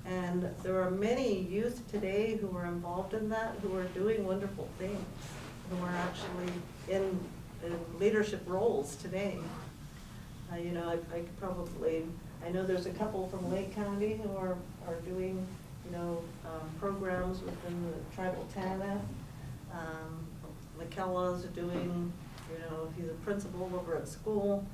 And there are many youth today who are involved in that, who are doing wonderful things, who are actually in leadership roles today. I could probably, I know there's a couple from Lake County who are doing programs within the tribal TANF. McKella's doing, he's a principal over at school.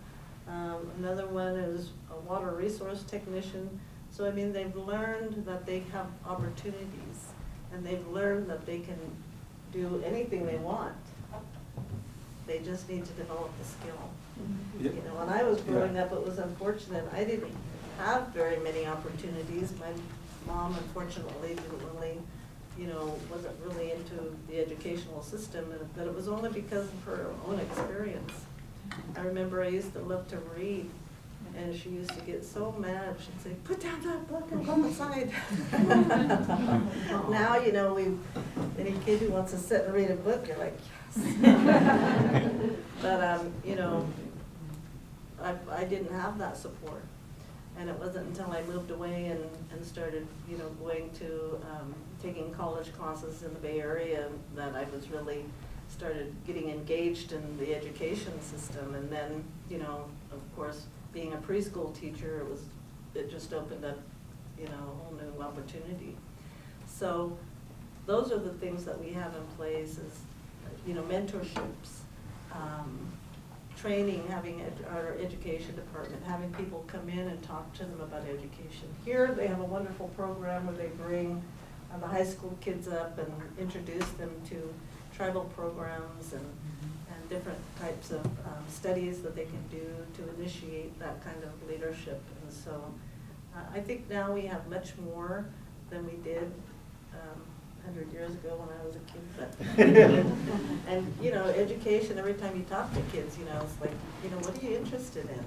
Another one is a water resource technician. So, I mean, they've learned that they have opportunities, and they've learned that they can do anything they want. They just need to develop the skill. Yeah. When I was growing up, it was unfortunate. I didn't have very many opportunities. My mom, unfortunately, didn't really, wasn't really into the educational system, but it was only because of her own experience. I remember I used to love to read, and she used to get so mad. She'd say, "Put down that book and go outside." Now, any kid who wants to sit and read a book, you're like, yes. But, I didn't have that support. And it wasn't until I moved away and started, going to, taking college classes in the Bay Area that I was really started getting engaged in the education system. And then, of course, being a preschool teacher, it just opened up, a whole new opportunity. So those are the things that we have in place is, mentorships, training, having our education department, having people come in and talk to them about education. Here they have a wonderful program where they bring the high school kids up and introduce them to tribal programs and different types of studies that they can do to initiate that kind of leadership. And so I think now we have much more than we did 100 years ago when I was a kid. But and education, every time you talk to kids, it's like, what are you interested in?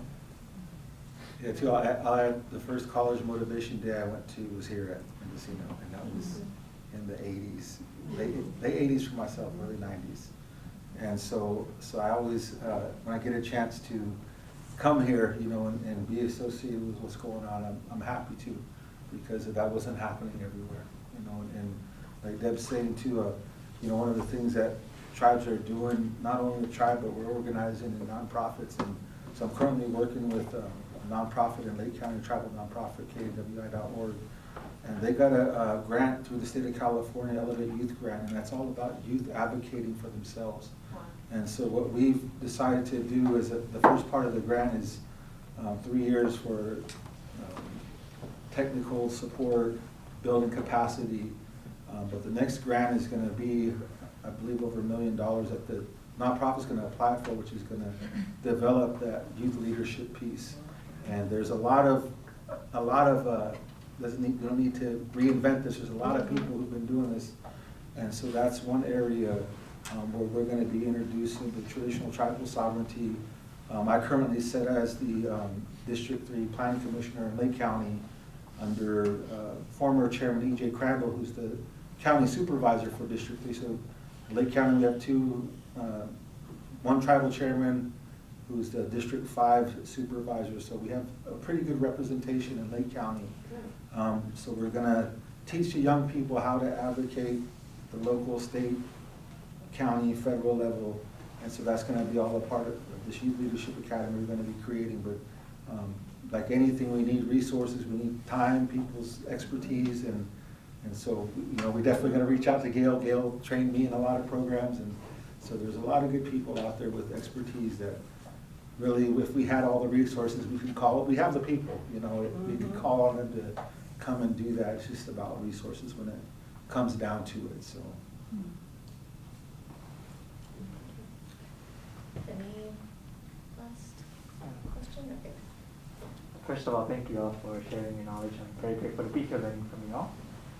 Yeah, too, the first college motivation day I went to was here at Mendocino, and that was in the 80s, late 80s for myself, early 90s. And so I always, when I get a chance to come here, and be associated with what's going on, I'm happy to, because that wasn't happening everywhere, and like Deb's saying too, one of the things that tribes are doing, not only the tribe, but we're organizing in nonprofits. And so I'm currently working with a nonprofit in Lake County, a tribal nonprofit, KWI.org. And they got a grant through the state of California, Elevate Youth Grant, and that's all about youth advocating for themselves. And so what we've decided to do is that the first part of the grant is 3 years for technical support, building capacity. But the next grant is going to be, I believe, over $1 million that the nonprofit's going to apply for, which is going to develop that youth leadership piece. And there's a lot of you don't need to reinvent this. There's a lot of people who've been doing this, and so that's one area where we're going to be introducing the traditional tribal sovereignty. I currently sit as the District 3 Planning Commissioner in Lake County under former Chairman E.J. Crandall, who's the County Supervisor for District 3. So in Lake County we have one tribal chairman who's the District 5 Supervisor. So we have a pretty good representation in Lake County. So we're going to teach the young people how to advocate the local, state, county, federal level. And so that's going to be all a part of this Youth Leadership Academy we're going to be creating. But like anything, we need resources, we need time, people's expertise, and so we're definitely going to reach out to Gail. Gail trained me in a lot of programs, and so there's a lot of good people out there with expertise that really, if we had all the resources, we could call. We have the people, we could call on them to come and do that. It's just about resources when it comes down to it. So. Any last question? Okay. First of all, thank you all for sharing your knowledge. I'm very grateful to be here learning from you all.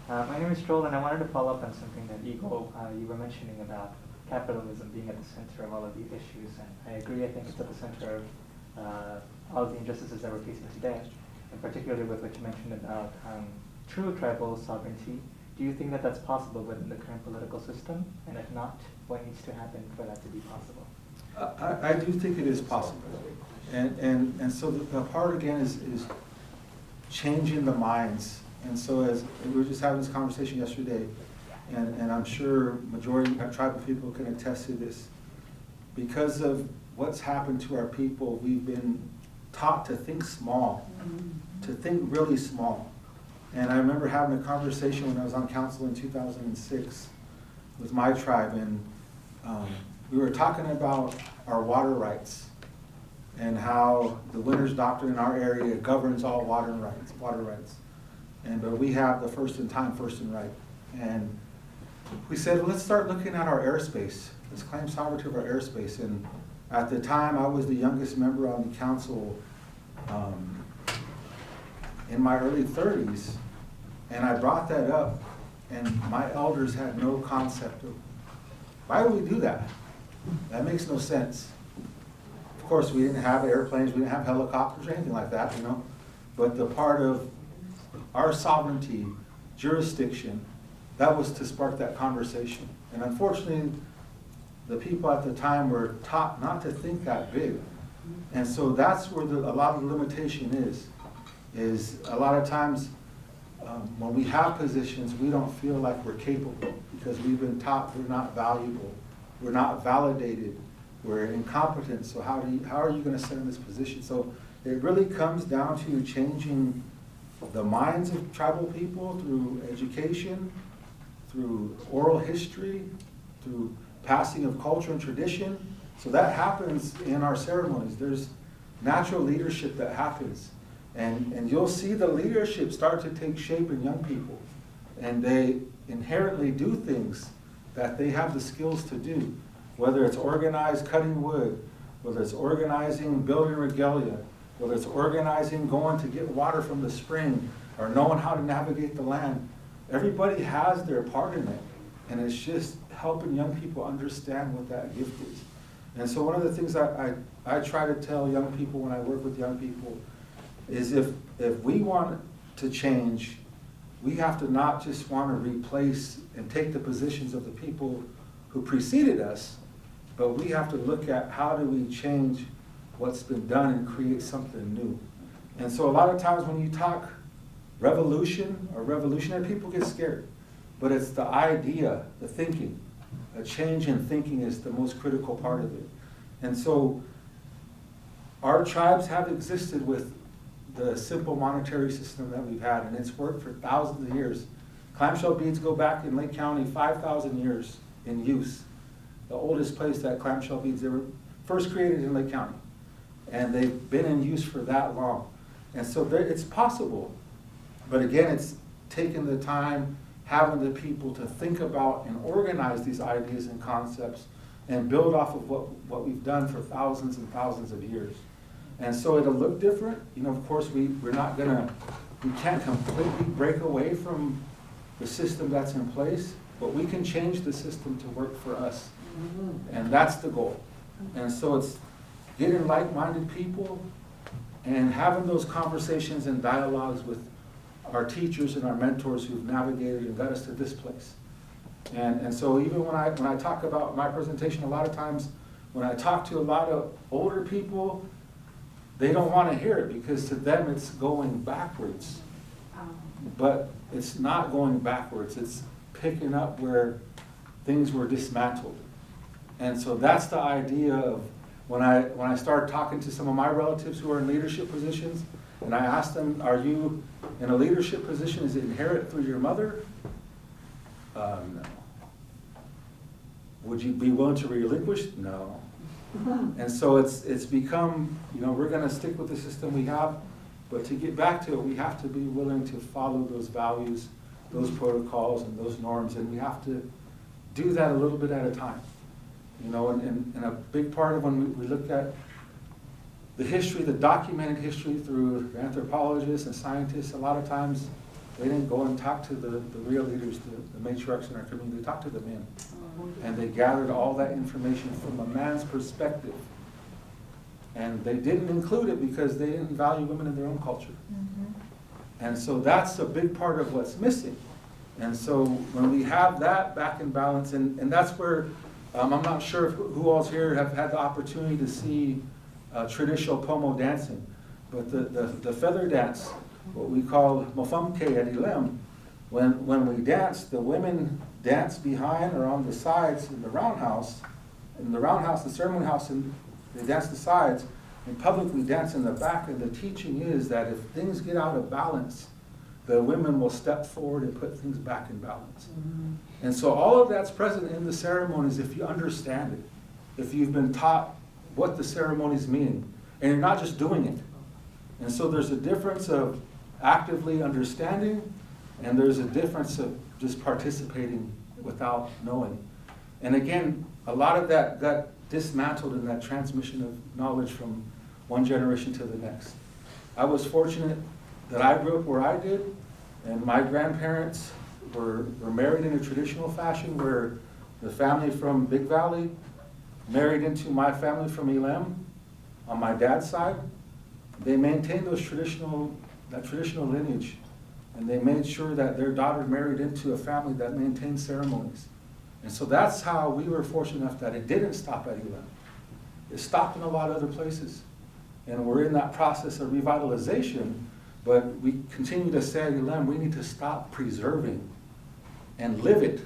My name is Stroll, and I wanted to follow up on something that Eagle, you were mentioning about capitalism being at the center of all of these issues. And I agree, I think it's at the center of all of the injustices that we're facing today, and particularly with what you mentioned about true tribal sovereignty. Do you think that that's possible within the current political system? And if not, what needs to happen for that to be possible? I do think it is possible. And so the part again is changing the minds. And so as we were just having this conversation yesterday, and I'm sure majority of tribal people can attest to this, because of what's happened to our people, we've been taught to think small, to think really small. And I remember having a conversation when I was on council in 2006 with my tribe, and we were talking about our water rights and how the Winter's Doctrine in our area governs all water rights. But we have the first in time, first in right. And we said, well, let's start looking at our airspace. Let's claim sovereignty of our airspace. And at the time, I was the youngest member on the council in my early 30s, and I brought that up, and my elders had no concept of, why would we do that? That makes no sense. Of course, we didn't have airplanes, we didn't have helicopters or anything like that, but the part of our sovereignty, jurisdiction, that was to spark that conversation. And unfortunately, the people at the time were taught not to think that big. And so that's where a lot of the limitation is a lot of times when we have positions, we don't feel like we're capable because we've been taught we're not valuable, we're not validated, we're incompetent, so how are you going to sit in this position? So it really comes down to changing the minds of tribal people through education, through oral history, through passing of culture and tradition. So that happens in our ceremonies. There's natural leadership that happens. And you'll see the leadership start to take shape in young people. And they inherently do things that they have the skills to do. Whether it's organized cutting wood, whether it's organizing building regalia, whether it's organizing going to get water from the spring, or knowing how to navigate the land. Everybody has their part in it. And it's just helping young people understand what that gift is. And so one of the things I try to tell young people when I work with young people is if we want to change, we have to not just want to replace and take the positions of the people who preceded us, but we have to look at how do we change what's been done and create something new. And so a lot of times when you talk revolution or revolutionary, people get scared. But it's the idea, the thinking. A change in thinking is the most critical part of it. And so our tribes have existed with the simple monetary system that we've had, and it's worked for thousands of years. Clamshell beads go back in Lake County 5,000 years in use. The oldest place that clamshell beads, they were first created in Lake County. And they've been in use for that long. And so it's possible. But again, it's taking the time, having the people to think about and organize these ideas and concepts and build off of what we've done for thousands and thousands of years. And so it'll look different. Of course, we can't completely break away from the system that's in place, but we can change the system to work for us. And that's the goal. And so it's getting like-minded people and having those conversations and dialogues with our teachers and our mentors who've navigated and got us to this place. And so even when I talk about my presentation, a lot of times when I talk to a lot of older people, they don't want to hear it because to them it's going backwards. But it's not going backwards. It's picking up where things were dismantled. And so that's the idea of when I started talking to some of my relatives who are in leadership positions, and I asked them, are you in a leadership position? Is it inherent through your mother? No. Would you be willing to relinquish? No. And so it's become, we're going to stick with the system we have, but to get back to it, we have to be willing to follow those values, those protocols, and those norms, and we have to do that a little bit at a time. And a big part of when we look at the history, the documented history through anthropologists and scientists, a lot of times they didn't go and talk to the real leaders, the matriarchs in our community. They talked to the men. And they gathered all that information from a man's perspective. And they didn't include it because they didn't value women in their own culture. And so that's a big part of what's missing. And so when we have that back in balance, and that's where, I'm not sure who all's here have had the opportunity to see traditional pomo dancing, but the feather dance, what we call mofamke at Ilem, when we dance, the women dance behind or on the sides in the roundhouse, the ceremony house, and they dance the sides, and publicly dance in the back, and the teaching is that if things get out of balance, the women will step forward and put things back in balance. And so all of that's present in the ceremonies if you understand it, if you've been taught what the ceremonies mean, and you're not just doing it. And so there's a difference of actively understanding, and there's a difference of just participating without knowing. And again, a lot of that got dismantled in that transmission of knowledge from one generation to the next. I was fortunate that I grew up where I did, and my grandparents were married in a traditional fashion where the family from Big Valley married into my family from Elam on my dad's side. They maintained that traditional lineage, and they made sure that their daughter married into a family that maintained ceremonies. And so that's how we were fortunate enough that it didn't stop at Elam. It stopped in a lot of other places. And we're in that process of revitalization, but we continue to say at Elam, we need to stop preserving and live it.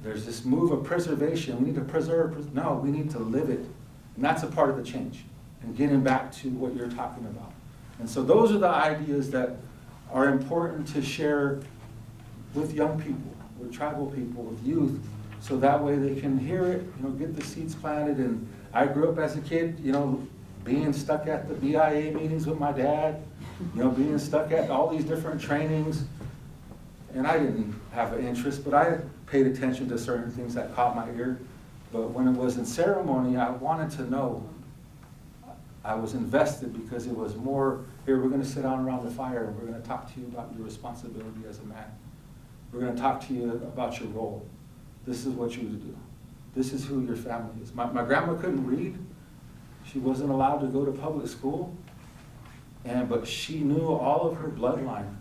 There's this move of preservation. We need to preserve. No, we need to live it. And that's a part of the change. And getting back to what you're talking about. And so those are the ideas that are important to share with young people, with tribal people, with youth, so that way they can hear it, get the seeds planted. And I grew up as a kid, being stuck at the BIA meetings with my dad, being stuck at all these different trainings. And I didn't have an interest, but I paid attention to certain things that caught my ear. But when it was in ceremony, I wanted to know. I was invested because it was more, here, we're going to sit down around the fire and we're going to talk to you about your responsibility as a man. We're going to talk to you about your role. This is what you do. This is who your family is. My grandma couldn't read. She wasn't allowed to go to public school. But she knew all of her bloodline.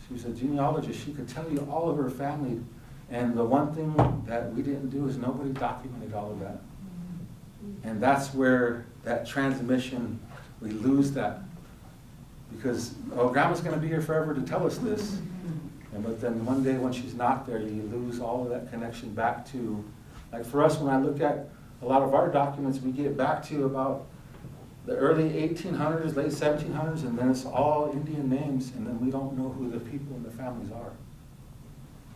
She was a genealogist. She could tell you all of her family. And the one thing that we didn't do is nobody documented all of that. And that's where that transmission, we lose that. Because, grandma's going to be here forever to tell us this. But then one day when she's not there, you lose all of that connection back to, like for us, when I look at a lot of our documents, we get back to about the early 1800s, late 1700s, and then it's all Indian names, and then we don't know who the people and the families are.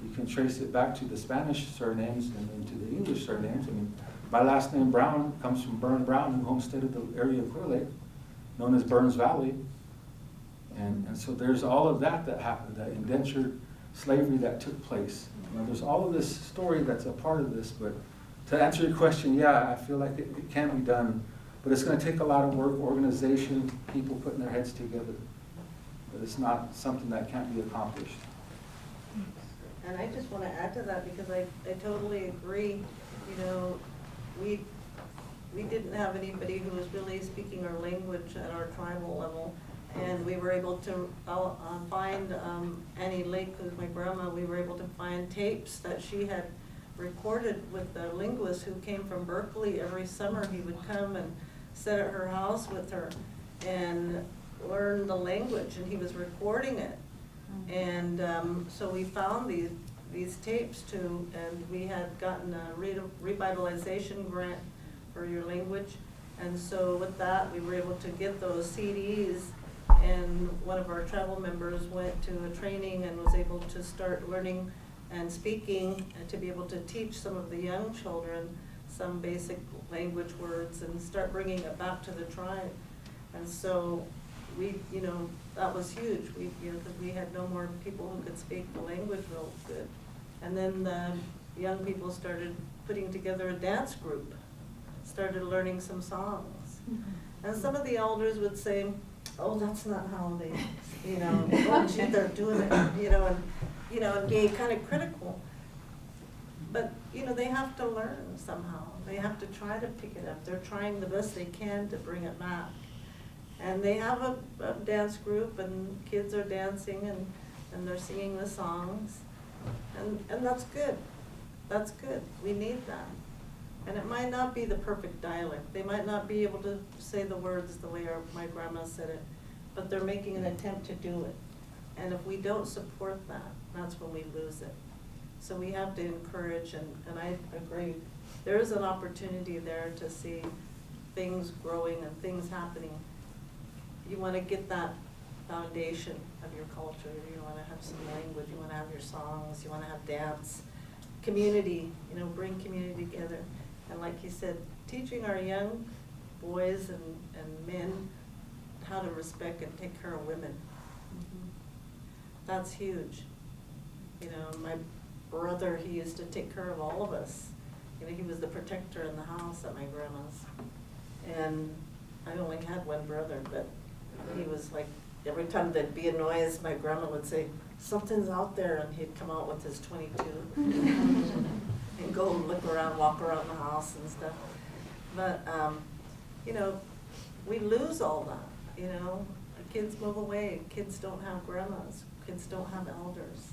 You can trace it back to the Spanish surnames and then to the English surnames. I mean, my last name Brown comes from Burn Brown, who homesteaded the area of Clear Lake, known as Burns Valley. And so there's all of that happened, that indentured slavery that took place. There's all of this story that's a part of this, but to answer your question, yeah, I feel like it can be done, but it's going to take a lot of work, organization, people putting their heads together. But it's not something that can't be accomplished. And I just want to add to that because I totally agree. We didn't have anybody who was really speaking our language at our tribal level. And we were able to find Annie Lake, who's my grandma, we were able to find tapes that she had recorded with the linguist who came from Berkeley. Every summer he would come and sit at her house with her and learn the language, and he was recording it. And so we found these tapes too, and we had gotten a revitalization grant for your language. And so with that, we were able to get those CDs. And one of our tribal members went to a training and was able to start learning and speaking and to be able to teach some of the young children some basic language words and start bringing it back to the tribe. And so we, that was huge. Because we had no more people who could speak the language real good. And then the young people started putting together a dance group, started learning some songs. And some of the elders would say, oh, that's not how they, oh, gee, they're doing it, and be kind of critical. But, they have to learn somehow. They have to try to pick it up. They're trying the best they can to bring it back. And they have a dance group, and kids are dancing, and they're singing the songs. And that's good. That's good. We need that. And it might not be the perfect dialect. They might not be able to say the words the way my grandma said it, but they're making an attempt to do it. And if we don't support that, that's when we lose it. So we have to encourage, and I agree, there is an opportunity there to see things growing and things happening. You want to get that foundation of your culture. You wanna have some language, you wanna have your songs, you wanna have dance, community, bring community together. And like you said, teaching our young boys and men how to respect and take care of women. That's huge. My brother, he used to take care of all of us. He was the protector in the house at my grandma's. And I only had one brother, but he was like, every time there'd be a noise, my grandma would say, something's out there, and he'd come out with his 22 and go and look around, walk around the house and stuff. But, we lose all that, Kids move away, kids don't have grandmas, kids don't have elders.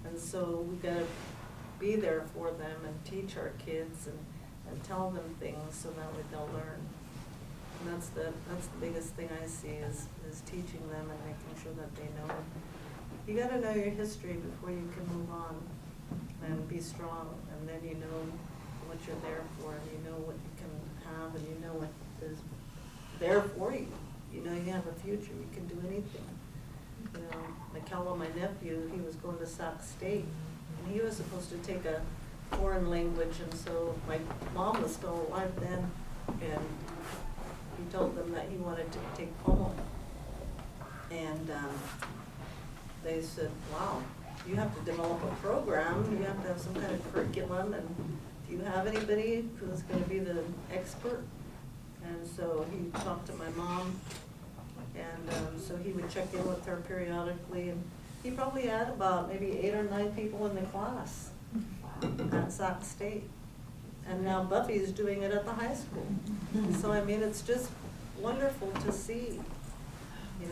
And so we gotta be there for them and teach our kids and tell them things so that way they'll learn. And that's the biggest thing I see is teaching them and making sure that they know. You gotta know your history before you can move on and be strong, and then you know what you're there for, and you know what you can have, and you know what is there for you. You have a future, you can do anything. McKellar, my nephew, he was going to Sac State, and he was supposed to take a foreign language, and so my mom was still alive then, and he told them that he wanted to take Pomo. And they said, wow, you have to develop a program, you have to have some kind of curriculum, and do you have anybody who's going to be the expert? And so he talked to my mom, and so he would check in with her periodically, and he probably had about maybe 8 or 9 people in the class at Sac State. And now Buffy's doing it at the high school. So I mean, it's just wonderful to see,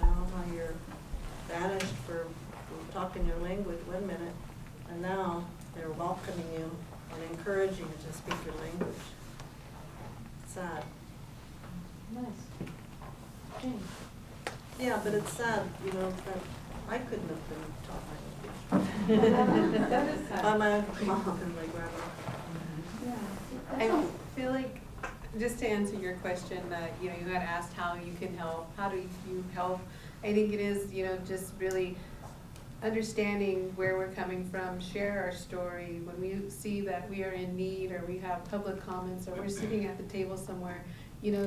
how you're banished for talking your language one minute, and now they're welcoming you and encouraging you to speak your language. It's sad. Nice. Jane. Yeah, but it's sad, that I couldn't have been taught my language. That is sad. By my mom and my grandma. I feel like, just to answer your question, you had asked how you can help, how do you help? I think it is, just really understanding where we're coming from, share our story. When we see that we are in need, or we have public comments, or we're sitting at the table somewhere,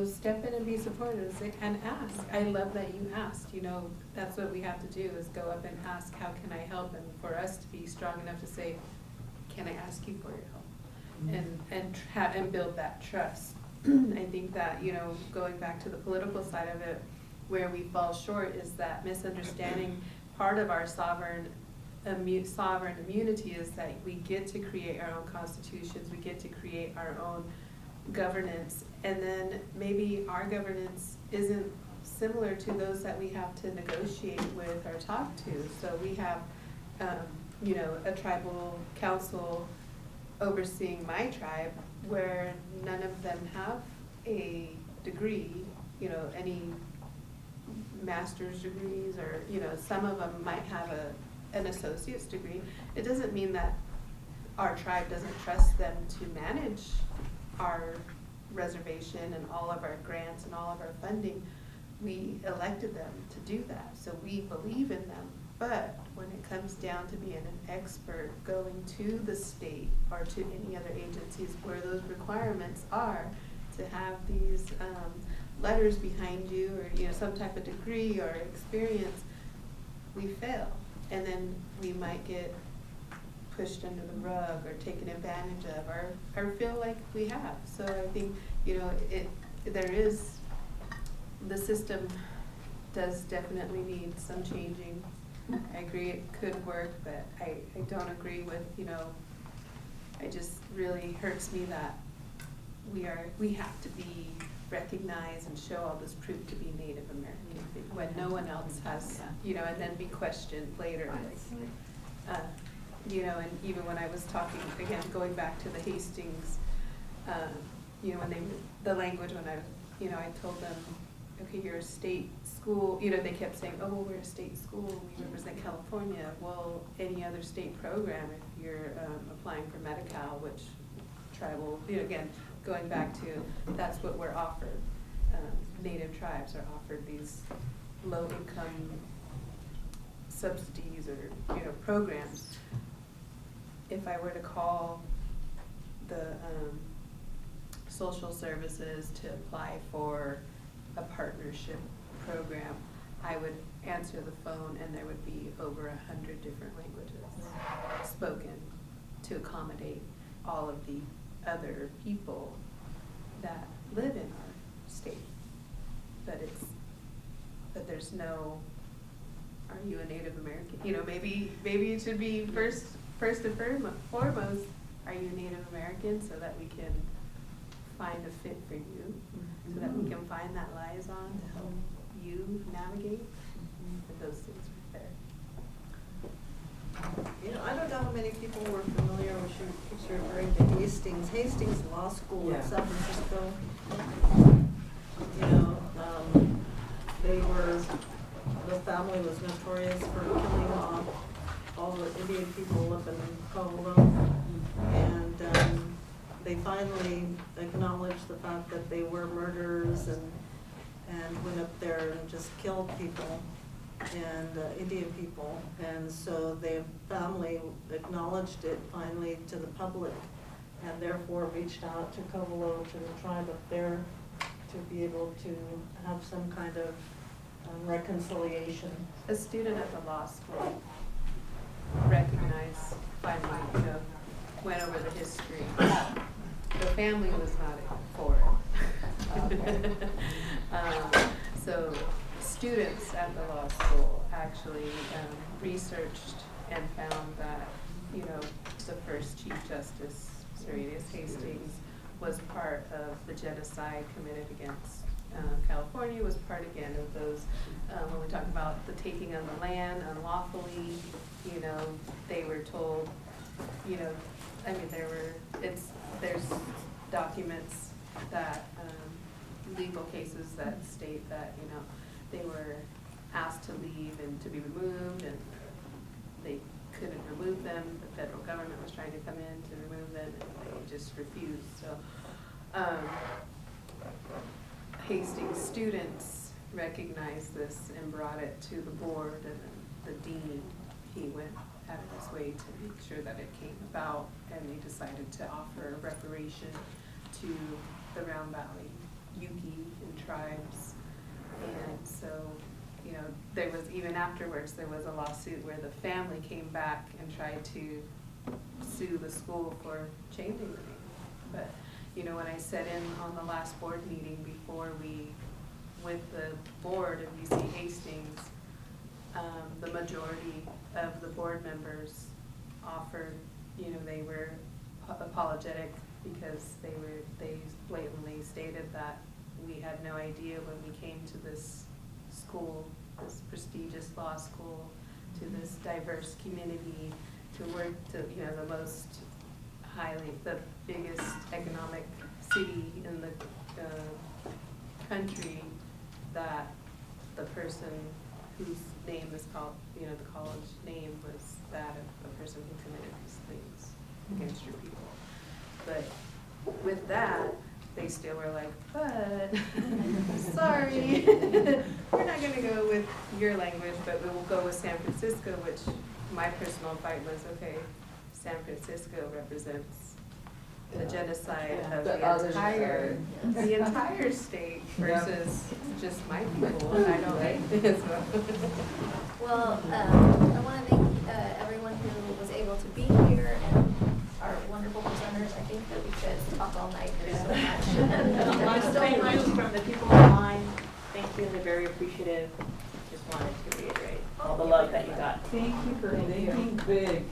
step in and be supportive and ask. I love that you asked, that's what we have to do, is go up and ask, how can I help? And for us to be strong enough to say, can I ask you for your help? And build that trust. I think that, going back to the political side of it, where we fall short is that misunderstanding. Part of our sovereign immunity is that we get to create our own constitutions, we get to create our own governance, and then maybe our governance isn't similar to those that we have to negotiate with or talk to. So we have, a tribal council overseeing my tribe, where none of them have a degree, any master's degrees, or, some of them might have an associate's degree. It doesn't mean that our tribe doesn't trust them to manage our reservation and all of our grants and all of our funding. We elected them to do that, so we believe in them. But when it comes down to being an expert, going to the state or to any other agencies where those requirements are to have these letters behind you, or some type of degree or experience, we fail. And then we might get pushed under the rug or taken advantage of, or feel like we have. So I think, the system does definitely need some changing. I agree it could work, but I don't agree with, it just really hurts me that we have to be recognized and show all this proof to be Native American when no one else has, and then be questioned later. And even when I was talking, again, going back to the Hastings, when the language, when I told them, okay, you're a state school, they kept saying, oh, well, we're a state school, we represent California. Well, any other state program, if you're applying for Medi-Cal, which tribal, again, going back to, that's what we're offered. Native tribes are offered these low-income subsidies or, you know, programs. If I were to call the social services to apply for a partnership program, I would answer the phone and there would be over 100 different languages spoken to accommodate all of the other people that live in our state. But there's no, are you a Native American? You know, maybe it should be first and foremost, are you Native American, so that we can find a fit for you, so that we can find that liaison to help you navigate those things right there. You know, I don't know how many people were familiar when she keeps referring to Hastings Law School in San Francisco. You know, the family was notorious for killing off all the Indian people up in Colorado. And they finally acknowledged the fact that they were murderers and went up there and just killed people, and Indian people. And so the family acknowledged it finally to the public, and therefore reached out to Covelo, to the tribe up there, to be able to have some kind of reconciliation. A student at the law school recognized, finally, you know, went over the history. The family was not for it. So students at the law school actually researched and found that, you know, the first Chief Justice, Serenius Hastings, was part of the genocide committed against California, was part again of those, when we talk about the taking of the land unlawfully, you know, they were told, you know, I mean, there's documents that, legal cases that state that, you know, they were asked to leave and to be removed, and they couldn't remove them. The federal government was trying to come in to remove them, and they just refused. So Hastings students recognized this and brought it to the board, and the dean, he went out of his way to make sure that it came about, and they decided to offer reparation to the Round Valley Yuki and tribes. And so, you know, there was, even afterwards, there was a lawsuit where the family came back and tried to sue the school for changing the name. But, you know, when I sat in on the last board meeting before we, with the board of UC Hastings, the majority of the board members offered, you know, they were apologetic because they blatantly stated that we had no idea when we came to this school, this prestigious law school, to this diverse community, to work to, you know, the biggest economic city in the country, that the person whose name is called, you know, the college name was that of a person who committed these things against your people. But with that, they still were like, but, sorry, we're not gonna go with your language, but we will go with San Francisco, which my personal fight was, okay, San Francisco represents the genocide of the entire state versus just my people, and I don't like this. Well, I want to thank everyone who was able to be here, and our wonderful presenters. I think that we could talk all night. There's so much. Thank you from the people online. Thank you, they're very appreciative. Just wanted to reiterate all the love that you got. Thank you for thinking big.